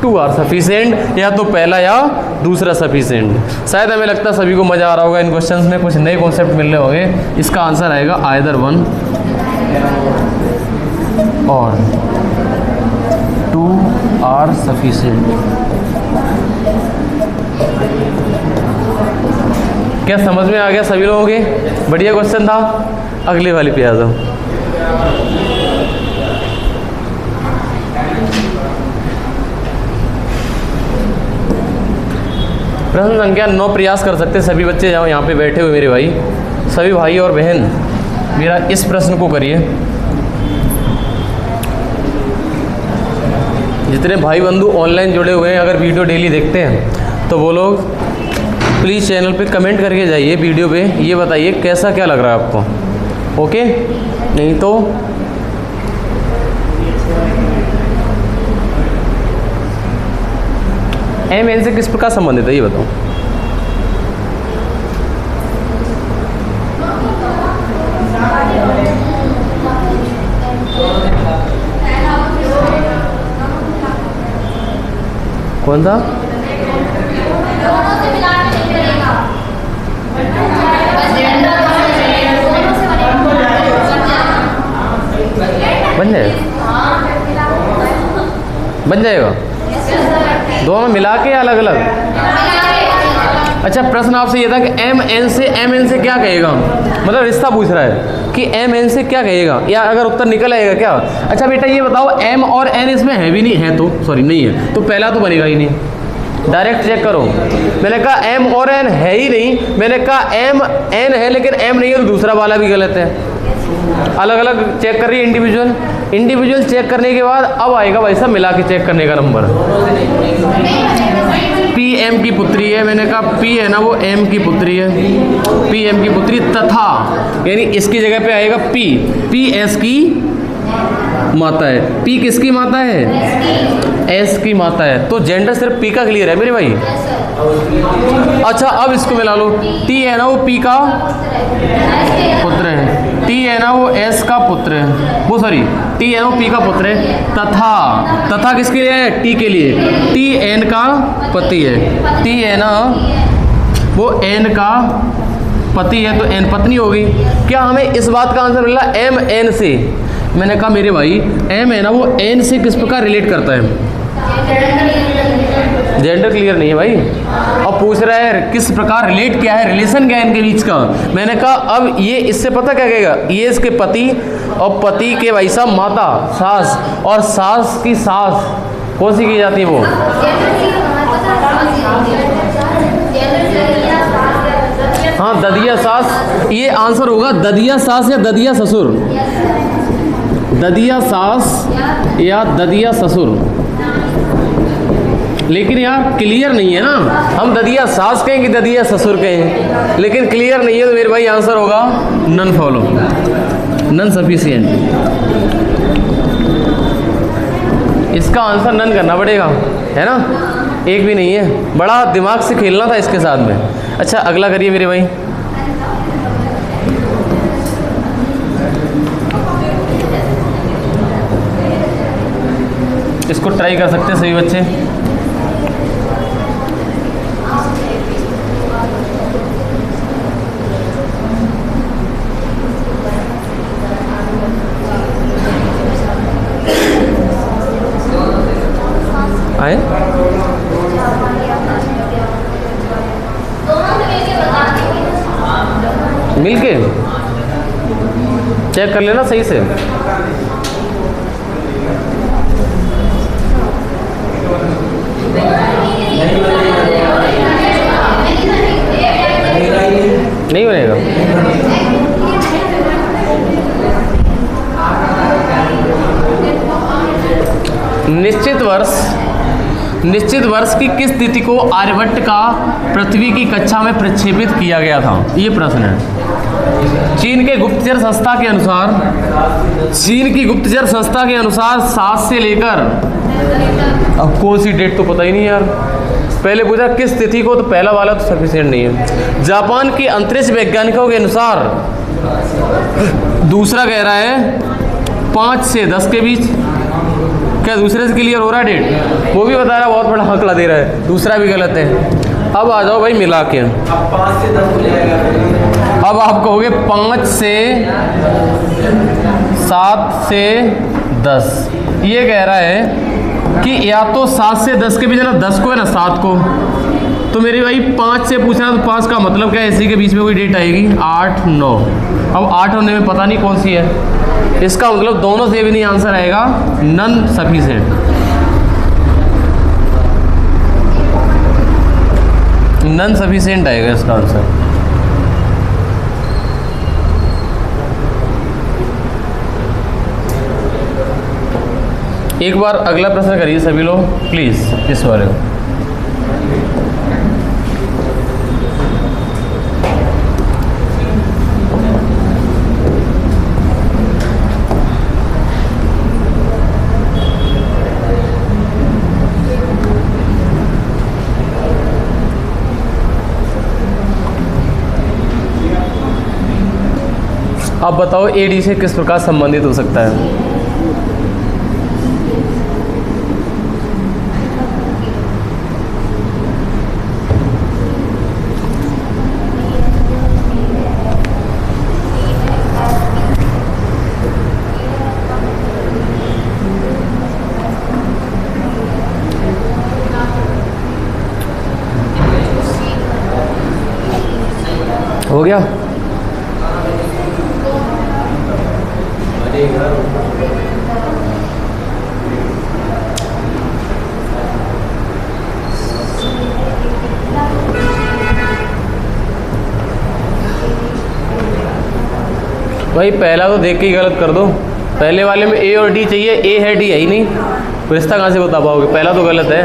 2 आर सफिशिएंट, या तो पहला या दूसरा सफिशिएंट। शायद हमें लगता है सभी को मज़ा आ रहा होगा इन क्वेश्चंस में, कुछ नए कॉन्सेप्ट मिल रहे होंगे। इसका आंसर आएगा आइदर 1 और 2 आर सफिशिएंट। क्या समझ में आ गया सभी लोगों के? बढ़िया क्वेश्चन था। अगले वाले पे आ जाओ। प्रश्न संख्या 9 प्रयास कर सकते हैं सभी बच्चे जाओ यहाँ पे बैठे हुए मेरे भाई, सभी भाई और बहन मेरा इस प्रश्न को करिए। जितने भाई बंधु ऑनलाइन जुड़े हुए हैं, अगर वीडियो डेली देखते हैं तो वो लोग प्लीज़ चैनल पे कमेंट करके जाइए, वीडियो पे ये बताइए कैसा क्या लग रहा है आपको, ओके? नहीं तो एम एन से किस प्रकार संबंधित है ये बताओ। कौन था? बन जाएगा, बन जाएगा दोनों मिला के अलग अलग। अच्छा प्रश्न आपसे ये था कि एम एन से क्या कहेगा, मतलब रिश्ता पूछ रहा है कि एम एन से क्या कहेगा, या अगर उत्तर निकल आएगा क्या। अच्छा बेटा ये बताओ एम और एन इसमें है भी नहीं है, तो सॉरी नहीं है तो पहला तो बनेगा ही नहीं। डायरेक्ट चेक करो, मैंने कहा एम और एन है ही नहीं, मैंने कहा एम एन है लेकिन एम नहीं है तो दूसरा वाला भी गलत है। अलग अलग चेक कर रही है इंडिविजुअल चेक करने के बाद अब आएगा भाई साहब मिला के चेक करने का नंबर। पी एम की पुत्री है, मैंने कहा पी है ना वो एम की पुत्री है, पी एम की पुत्री तथा यानी इसकी जगह पे आएगा पी, पी एस की माता है। पी किसकी माता है? एस की माता है। तो जेंडर सिर्फ पी का क्लियर है मेरे भाई। अच्छा अब इसको मिला लो, टी है ना वो पी का पुत्र है, टी है ना वो एस का पुत्र है, वो सॉरी टी है ना वो पी का पुत्र है। तथा किसके लिए है? टी के लिए। टी एन का पति है, टी है ना वो एन का पति है तो एन पत्नी होगी। क्या हमें इस बात का आंसर मिला एम एन से? मैंने कहा मेरे भाई एम है ना वो एन से किस प्रकार रिलेट करता है? जेंडर क्लियर नहीं है भाई। अब पूछ रहा है किस प्रकार रिलेट क्या है, रिलेशन क्या है इनके बीच का। मैंने कहा अब ये इससे पता क्या कहेगा, ये इसके पति और पति के भाई साहब माता सास, और सास की सास कौन सी की जाती है वो? हाँ ददिया सास। ये आंसर होगा ददिया सास या ददिया ससुर, ददिया सास या ददिया ससुर। लेकिन यार क्लियर नहीं है ना, हम ददिया सास कहें कि ददिया ससुर कहें, लेकिन क्लियर नहीं है तो मेरे भाई आंसर होगा नन फॉलो, नन सफिशिएंट। इसका आंसर नन करना पड़ेगा, है ना, एक भी नहीं है। बड़ा दिमाग से खेलना था इसके साथ में। अच्छा अगला करिए मेरे भाई। इसको ट्राई कर सकते हैं सभी बच्चे। मिलके चेक कर लेना सही से। नहीं बनेगा। निश्चित वर्ष की किस तिथि को आर्यभट्ट का पृथ्वी की कक्षा में प्रक्षेपित किया गया था? ये प्रश्न है। चीन के गुप्तचर संस्था के अनुसार 7 से लेकर, अब कौन सी डेट तो पता ही नहीं यार। पहले पूछा किस तिथि को, तो पहला वाला तो सफिशिएंट नहीं है। जापान के अंतरिक्ष वैज्ञानिकों के अनुसार दूसरा कह रहा है 5 से 10 के बीच। क्या दूसरे से क्लियर हो रहा है डेट? वो भी बता रहा है, बहुत बड़ा हकला दे रहा है। दूसरा भी गलत है। अब आ जाओ भाई मिला के। अब आप कहोगे 5 से 7 से 10। ये कह रहा है कि या तो 7 से 10 के बीच है ना, 10 को है ना 7 को। तो मेरे भाई 5 से पूछना, तो 5 का मतलब क्या है? इसी के बीच में कोई डेट आएगी 8, 9। अब 8 और 9 में पता नहीं कौन सी है। इसका मतलब दोनों से भी नहीं आंसर आएगा, नन सफिशिएंट। नन सफिशिएंट आएगा इसका आंसर। एक बार अगला प्रश्न करिए सभी लोग प्लीज इस बारे में। आप बताओ एडी से किस प्रकार संबंधित हो सकता है? हो गया? भाई पहला तो देख के ही गलत कर दो। पहले वाले में ए और डी चाहिए, ए है डी है ही नहीं, तो रिश्ता कहाँ से बता पाओगे? पहला तो गलत है,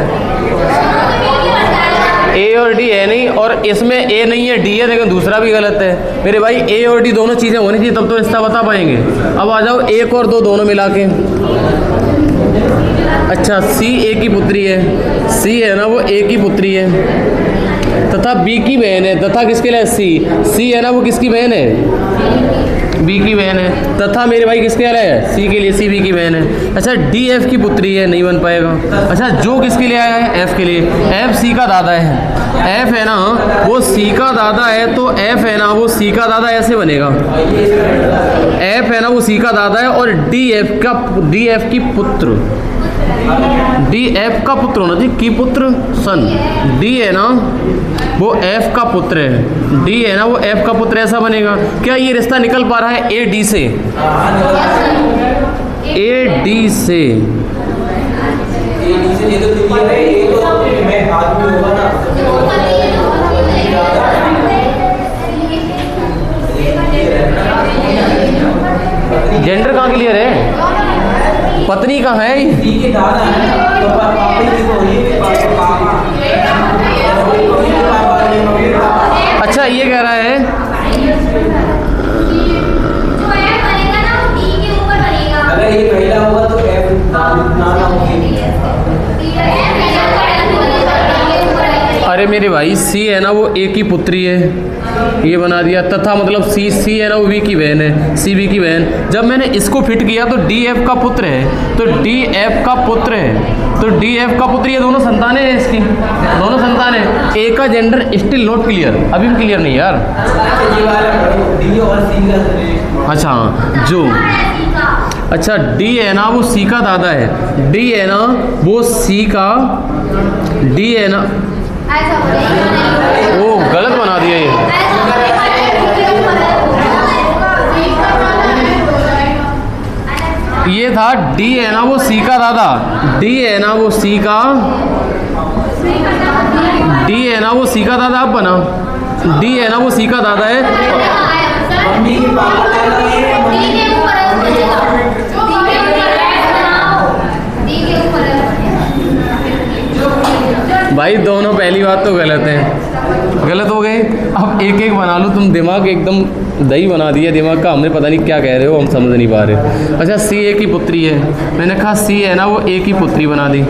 ए और डी है नहीं, और इसमें ए नहीं है डी है, लेकिन दूसरा भी गलत है। मेरे भाई ए और डी दोनों चीज़ें होनी चाहिए, तब तो रिश्ता बता पाएंगे। अब आ जाओ 1 और 2 दोनों मिला के। अच्छा सी ए की पुत्री है, सी है ना वो ए की पुत्री है, तथा बी की बहन है, तथा किसके लिए? सी है ना वो किसकी बहन है? बी की बहन है, तथा मेरे भाई किसके लिए है? सी के लिए, सी बी की बहन है। अच्छा डी एफ की पुत्री है, नहीं बन पाएगा। अच्छा जो किसके लिए आया है? एफ के लिए। एफ सी का दादा है, एफ है ना वो सी का दादा है, तो एफ है ना वो सी का दादा ऐसे बनेगा। एफ है ना वो सी का दादा है, और डी एफ की पुत्र, डी एफ का पुत्र होना चाहिए, की पुत्र सन। डी है ना वो एफ का पुत्र है, डी है ना वो एफ का पुत्र, ऐसा बनेगा। क्या ये रिश्ता निकल पा रहा है ए डी से? ए डी से जेंडर कहाँ क्लियर है? पत्नी कहाँ है? अच्छा ये कह रहा है अगर ये महिला होगा तो एफ नाम अरे मेरे भाई सी है ना वो ए की पुत्री है, ये बना दिया। तथा मतलब सी है ना वो बी की बहन है, सी बी की बहन। जब मैंने इसको फिट किया तो डी एफ का पुत्र है, तो डी एफ का पुत्र है, तो डी एफ का पुत्र, ये दोनों संतानें हैं इसकी, दोनों संतानें। ए का जेंडर स्टिल नॉट क्लियर, अभी भी क्लियर नहीं यार। अच्छा जो अच्छा डी है ना वो सी का दादा है, डी है ना वो सी का, डी है ना वो गलत बना दिया ये। ये था डी है ना वो सी का दादा, डी है ना वो सी का, डी है ना वो सी का दादा। अब बना डी है ना वो सी का दादा है। मम्मी के पापा दादा है, डी के ऊपर है वो बचेगा। डी के ऊपर है। भाई दोनों पहली बात तो गलत है, गलत हो गए। अब एक एक बना लो, तुम दिमाग एकदम दही बना दिया दिमाग का, हमने पता नहीं क्या कह रहे हो, हम समझ नहीं पा रहे। अच्छा सी ए की पुत्री है, मैंने कहा सी है ना वो ए की पुत्री बना दी,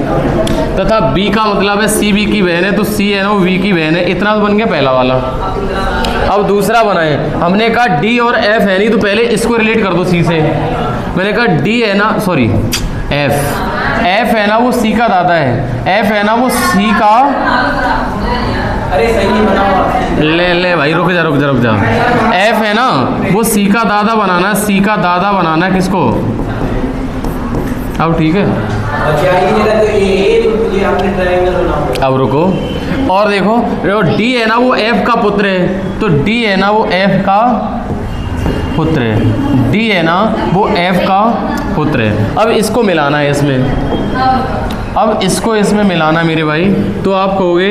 तथा बी का मतलब है सी बी की बहन है, तो सी है ना वो वी की बहन है। इतना तो बन गया पहला वाला। अब दूसरा बनाए, हमने कहा डी और एफ है नहीं, तो पहले इसको रिलेट कर दो सी से। मैंने कहा डी है ना, सॉरी एफ, एफ है ना वो सी का दादा है, एफ है ना वो सी का, अरे सही बनाओ। ले भाई रुक जा रुक जा रुक जा। एफ है ना वो सी का दादा बनाना, सी का दादा बनाना है किसको। अब ठीक है, अच्छा ये आपने ट्रायंगल बनाओ। अब रुको और देखो, डी है ना वो एफ का पुत्र है, तो डी है ना वो एफ का पुत्र है, डी है ना वो एफ का पुत्र है। अब इसको मिलाना है इसमें, अब इसको इसमें मिलाना मेरे भाई, तो आप कहोगे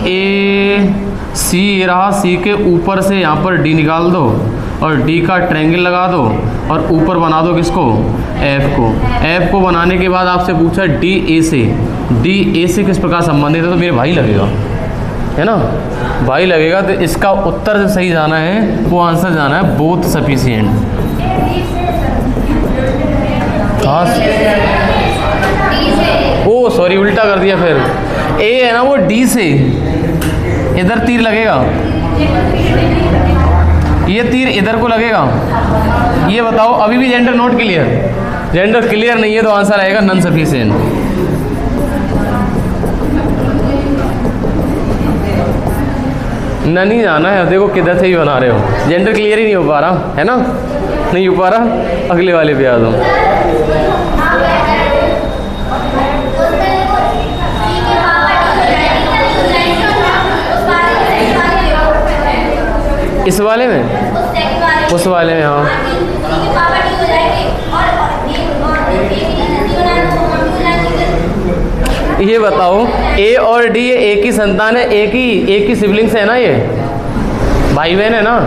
ए सी रहा, सी के ऊपर से यहाँ पर डी निकाल दो और डी का ट्रायंगल लगा दो और ऊपर बना दो किसको, एफ को। एफ को बनाने के बाद आपसे पूछा डी ए से, डी ए से किस प्रकार संबंधित है, तो मेरे भाई लगेगा, है ना भाई लगेगा। तो इसका उत्तर जो सही जाना है वो आंसर जाना है बोथ सफिशिएंट। हाँ ओ सॉरी उल्टा कर दिया फिर, ए है ना वो डी से, इधर तीर लगेगा, ये तीर इधर को लगेगा। ये बताओ अभी भी gender not clear, gender clear नहीं है तो आंसर आएगा नॉन सफिशिएंट। ना नहीं जाना है, देखो किधर से ही बना रहे हो, जेंडर क्लियर ही नहीं हो पा रहा है ना, नहीं हो पा रहा, अगले वाले पे आ जाओ। इस वाले में, उस वाले में, हाँ ये बताओ ए और डी ये एक ही संतान है, एक ही सिबलिंग्स है ना, ये भाई बहन है ना।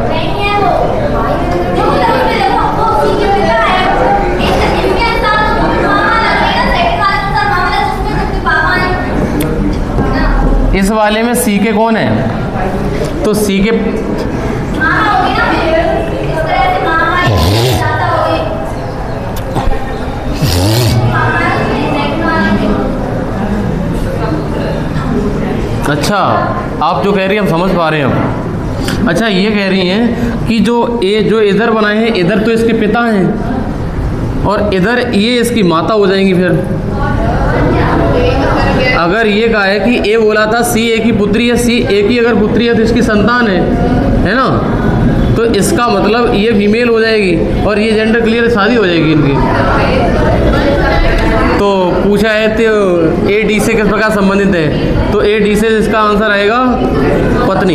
इस वाले में सी के कौन है, तो सी के अच्छा आप जो कह रही हैं हम समझ पा रहे हैं। अच्छा ये कह रही हैं कि जो इधर बनाए हैं, इधर तो इसके पिता हैं और इधर ये इसकी माता हो जाएंगी। फिर अगर ये कहा है कि ए बोला था सी ए की पुत्री है, सी ए की अगर पुत्री है तो इसकी संतान है ना, तो इसका मतलब ये फीमेल हो जाएगी और ये जेंडर क्लियर शादी हो जाएगी इनकी। तो पूछा है तो ए डी से किस प्रकार संबंधित है, तो ए डी से इसका आंसर आएगा पत्नी।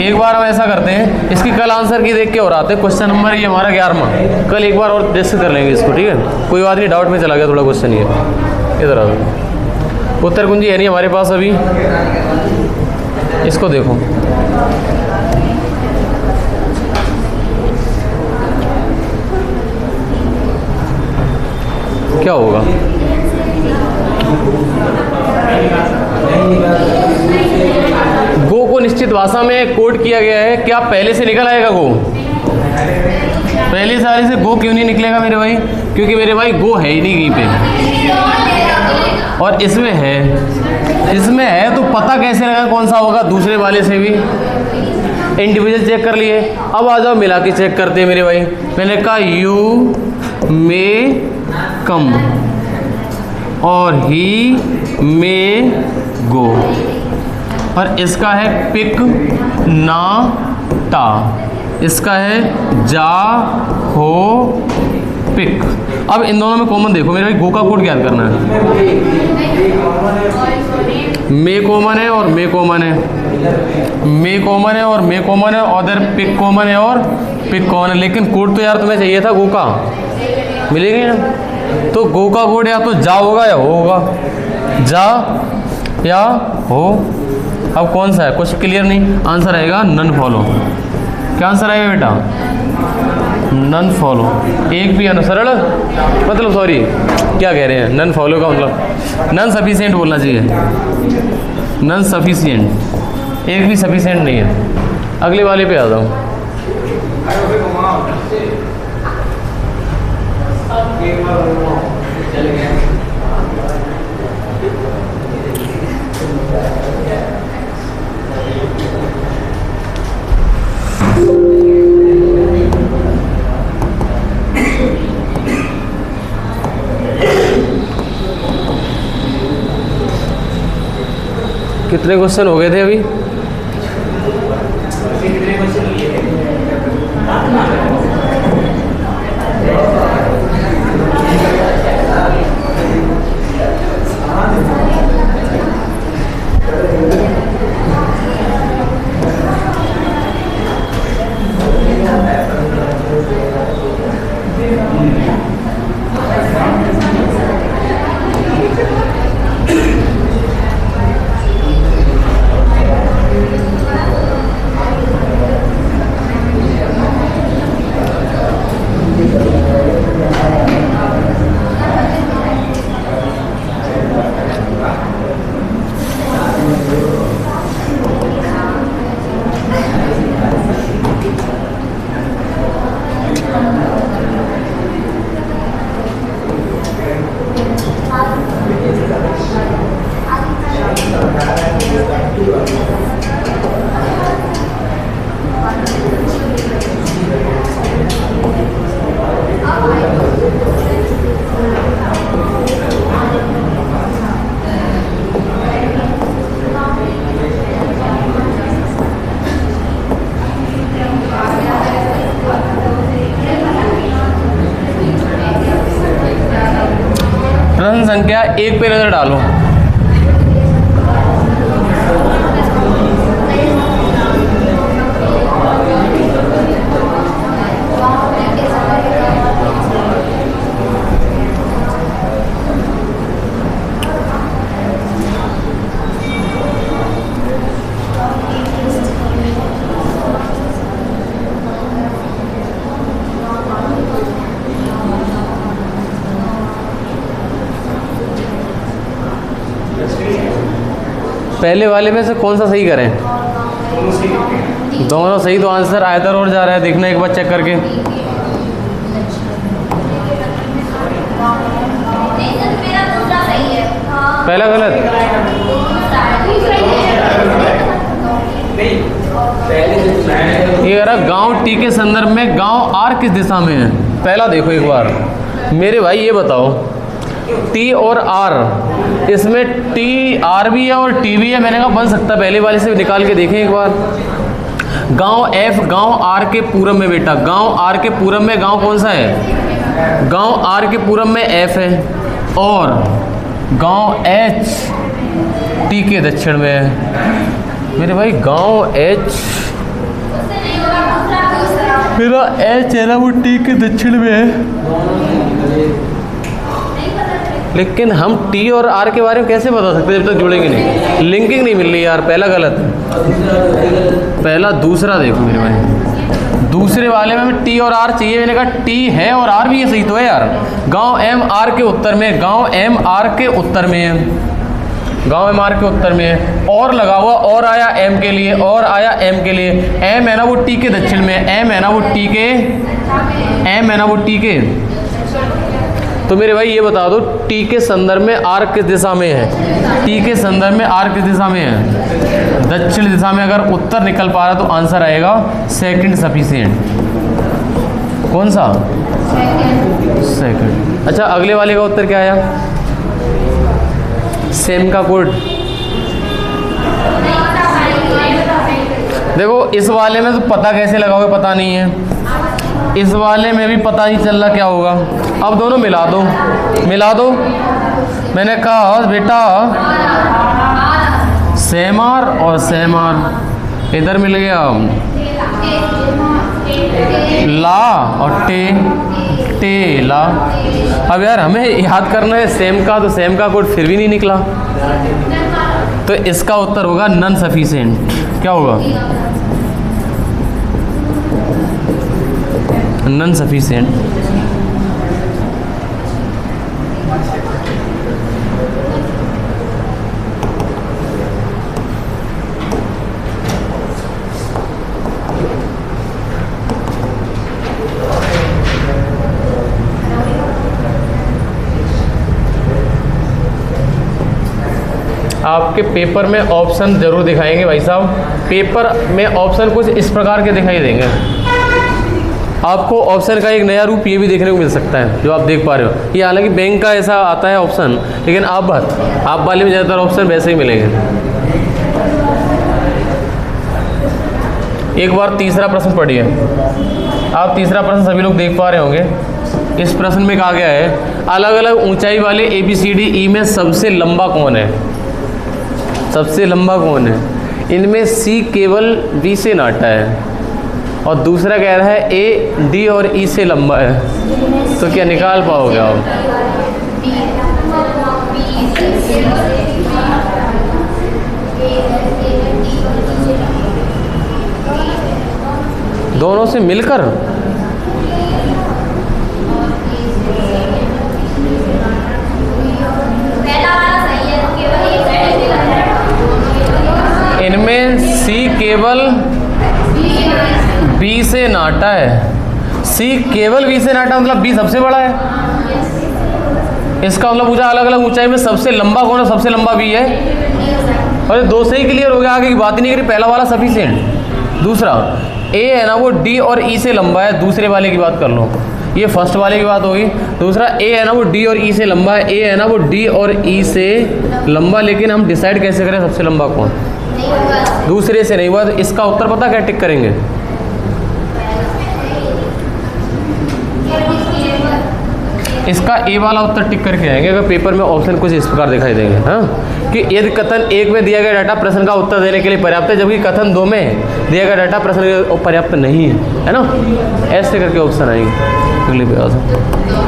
एक बार हम ऐसा करते हैं, इसकी कल आंसर की देख के और आते हैं। क्वेश्चन नंबर ये हमारा 11वां, कल एक बार और डिस्कस कर लेंगे इसको, ठीक है। कोई बात नहीं, डाउट में चला गया थोड़ा क्वेश्चन ये, इधर आ जाओ। उत्तर कुंजी है नहीं हमारे पास अभी, इसको देखो। क्या होगा, गो को निश्चित भाषा में कोड किया गया है, क्या पहले से निकल आएगा गो? पहले सारे से गो क्यों नहीं निकलेगा मेरे भाई? क्योंकि मेरे भाई गो है ही नहीं कहीं पे, और इसमें है तो पता कैसे लगा कौन सा होगा? दूसरे वाले से भी इंडिविजुअल चेक कर लिए। अब आ जाओ मिला के चेक करते हैं मेरे भाई। मैंने कहा यू मे कम और ही मे गो, और इसका है पिक ना टा, इसका है जा हो पिक। अब इन दोनों में कॉमन देखो मेरे भाई, गो का कोड याद करना है। मे कॉमन है और मे कॉमन है, मे कॉमन है और मे कॉमन है, और इधर पिक कॉमन है और पिक कॉमन है। लेकिन कोड तो यार तुम्हें चाहिए था गो का, मिलेगी ना? तो गो का कोड या तो जा होगा या हो होगा, जा या हो। अब कौन सा है कुछ क्लियर नहीं, आंसर आएगा नन फॉलो। क्या आंसर आएगा बेटा? None follow. एक भी अनुसरण, मतलब सॉरी क्या कह रहे हैं, नन फॉलो का मतलब नन सफिशिएंट बोलना चाहिए, नन सफिशिएंट, एक भी सफिशिएंट नहीं है। अगले वाले पे आ जाओ। कितने क्वेश्चन हो गए थे अभी? प्रश्न संख्या 1 पे नजर डालो। पहले वाले में से कौन सा सही करें? दोनों सही, तो आंसर आयतर और जा रहा है, देखना एक बार चेक करके। पहला गलत, ये कह रहा गाँव टी के संदर्भ में गाँव आर किस दिशा में है? पहला देखो एक बार मेरे भाई, ये बताओ टी और आर, इसमें टी आर भी है और टी भी है। मैंने कहा बन सकता है, पहले वाले से निकाल के देखें एक बार। गांव एफ गांव आर के पूरब में बेटा, गांव आर के पूरब में गांव कौन सा है? गांव आर के पूरब में एफ है, और गांव एच टी के दक्षिण में है। मेरे भाई गांव एच, मेरा एच है ना वो टी के दक्षिण में है, लेकिन हम टी और आर के बारे में कैसे बता सकते हैं जब तक जुड़ेंगे नहीं? लिंकिंग नहीं मिल रही यार, पहला गलत है। पहला, दूसरा देखो मेरे भाई, दूसरे वाले में टी और आर चाहिए, मैंने कहा टी है और आर भी है, सही तो है यार। गांव एम आर के उत्तर में, गांव एम आर के उत्तर में है, गांव एम आर के उत्तर में है, और लगा हुआ, और आया एम के लिए, और आया एम के लिए। एम है ना वो टी के दक्षिण में, एम है ना वो टी के, एम है ना वो टी के। तो मेरे भाई ये बता दो टी के संदर्भ में आर किस दिशा में है? टी के संदर्भ में आर किस दिशा में है? दक्षिण दिशा में। अगर उत्तर निकल पा रहा तो आंसर आएगा सेकंड सफिशिएंट। कौन सा? सेकंड। अच्छा, अगले वाले का उत्तर क्या आया? सेम का कोड। देखो इस वाले में तो पता कैसे लगाओगे, पता नहीं है। इस वाले में भी पता नहीं चल रहा क्या होगा। अब दोनों मिला दो, मिला दो। मैंने कहा बेटा सेमार और सेमार, इधर मिल गया ला और टे, टेला। अब यार हमें याद करना है सेम का, तो सेम का कोड फिर भी नहीं निकला, तो इसका उत्तर होगा नॉन सफिशिएंट। क्या होगा? Non sufficient. आपके पेपर में ऑप्शन जरूर दिखाएंगे भाई साहब, पेपर में ऑप्शन कुछ इस प्रकार के दिखाई देंगे आपको। ऑप्शन का एक नया रूप ये भी देखने को मिल सकता है जो आप देख पा रहे हो। ये हालांकि बैंक का ऐसा आता है ऑप्शन, लेकिन आप वाले में ज़्यादातर ऑप्शन वैसे ही मिलेंगे। एक बार तीसरा प्रश्न पढ़िए। आप तीसरा प्रश्न सभी लोग देख पा रहे होंगे। इस प्रश्न में कहा गया है अलग अलग ऊंचाई वाले ABCDE में सबसे लंबा कौन है? सबसे लंबा कौन है? इनमें C केवल B से नाटा है, और दूसरा कह रहा है A D और E से लंबा है। तो क्या निकाल पाओगे आप? दोनों से मिलकर? इनमें C केवल B से नाटा है। C केवल B से नाटा मतलब B सबसे बड़ा है। इसका मतलब पूछा अलग अलग ऊंचाई में सबसे लंबा कौन है? सबसे लंबा B है। अरे दो से ही क्लियर हो गया, आगे की बात ही नहीं करी। पहला वाला सफिशिएंट। दूसरा A है ना वो D और E से लंबा है, दूसरे वाले की बात कर लो। ये फर्स्ट वाले की बात होगी। दूसरा A है ना वो D और E से लंबा है, A है ना वो D और E से लंबा। लेकिन हम डिसाइड कैसे करें सबसे लंबा कौन? दूसरे से नहीं हुआ, तो इसका उत्तर पता क्या टिक करेंगे? इसका ए वाला उत्तर टिक करके आएंगे अगर पेपर में ऑप्शन कुछ इस प्रकार दिखाई देंगे। हाँ, कि यदि कथन 1 में दिया गया डाटा प्रश्न का उत्तर देने के लिए पर्याप्त है, जबकि कथन 2 में दिया गया डाटा प्रश्न के लिए पर्याप्त नहीं है ना। ऐसे करके ऑप्शन आएंगे अगले पे।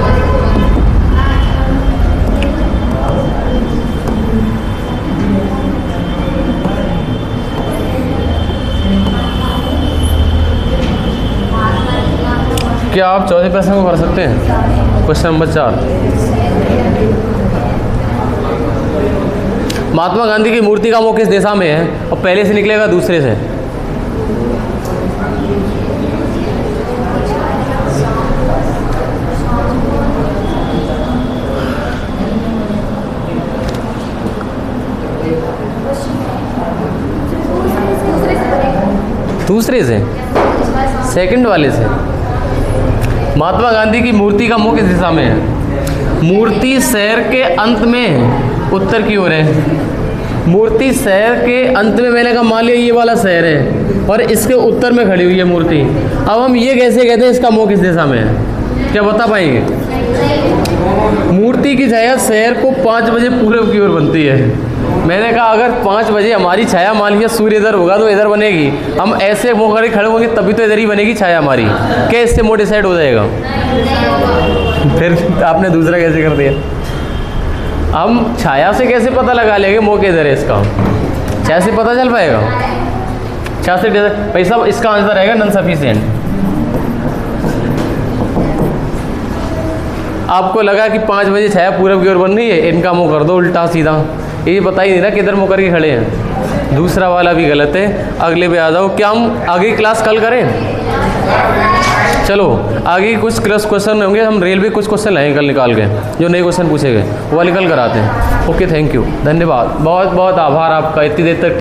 क्या आप चौथे प्रश्न को कर सकते हैं? Question number 4। महात्मा गांधी की मूर्ति का मुख किस दिशा में है? और पहले से निकलेगा दूसरे से। दूसरे से, सेकंड वाले से। महात्मा गांधी की मूर्ति का मुख किस दिशा में है? मूर्ति शहर के अंत में उत्तर की ओर है। मूर्ति शहर के अंत में, मैंने कहा मान लिया ये वाला शहर है और इसके उत्तर में खड़ी हुई है मूर्ति। अब हम ये कैसे कहते हैं इसका मुख किस दिशा में है? क्या बता पाएंगे? मूर्ति की छाया शहर को 5 बजे पूर्व की ओर बनती है। मैंने कहा अगर 5 बजे हमारी छाया मान लिया सूर्य इधर होगा तो इधर बनेगी, हम ऐसे मुँह करके खड़े होंगे तभी तो इधर ही बनेगी छाया हमारी। क्या इससे मोड़ डिसाइड हो जाएगा? फिर आपने दूसरा कैसे कर दिया? हम छाया से कैसे पता लगा लेंगे मुँह के इधर है इसका? छाया से पता चल पाएगा? छाया से भाई साहब इसका आंसर रहेगा नॉन सफिशिएंट। आपको लगा कि 5 बजे छाया पूरब की ओर बन रही है, इनका मुँह कर दो उल्टा सीधा। ये बता ही नहीं ना किधर मुँह करके खड़े हैं। दूसरा वाला भी गलत है। अगले पे आ जाओ। क्या हम आगे क्लास कल करें? चलो आगे कुछ क्वेश्चन होंगे, हम रेलवे कुछ क्वेश्चन लाएंगे कल निकाल के, जो नए क्वेश्चन पूछे गए वो वाले कल कराते हैं। ओके, थैंक यू, धन्यवाद, बहुत बहुत आभार आपका इतनी देर तक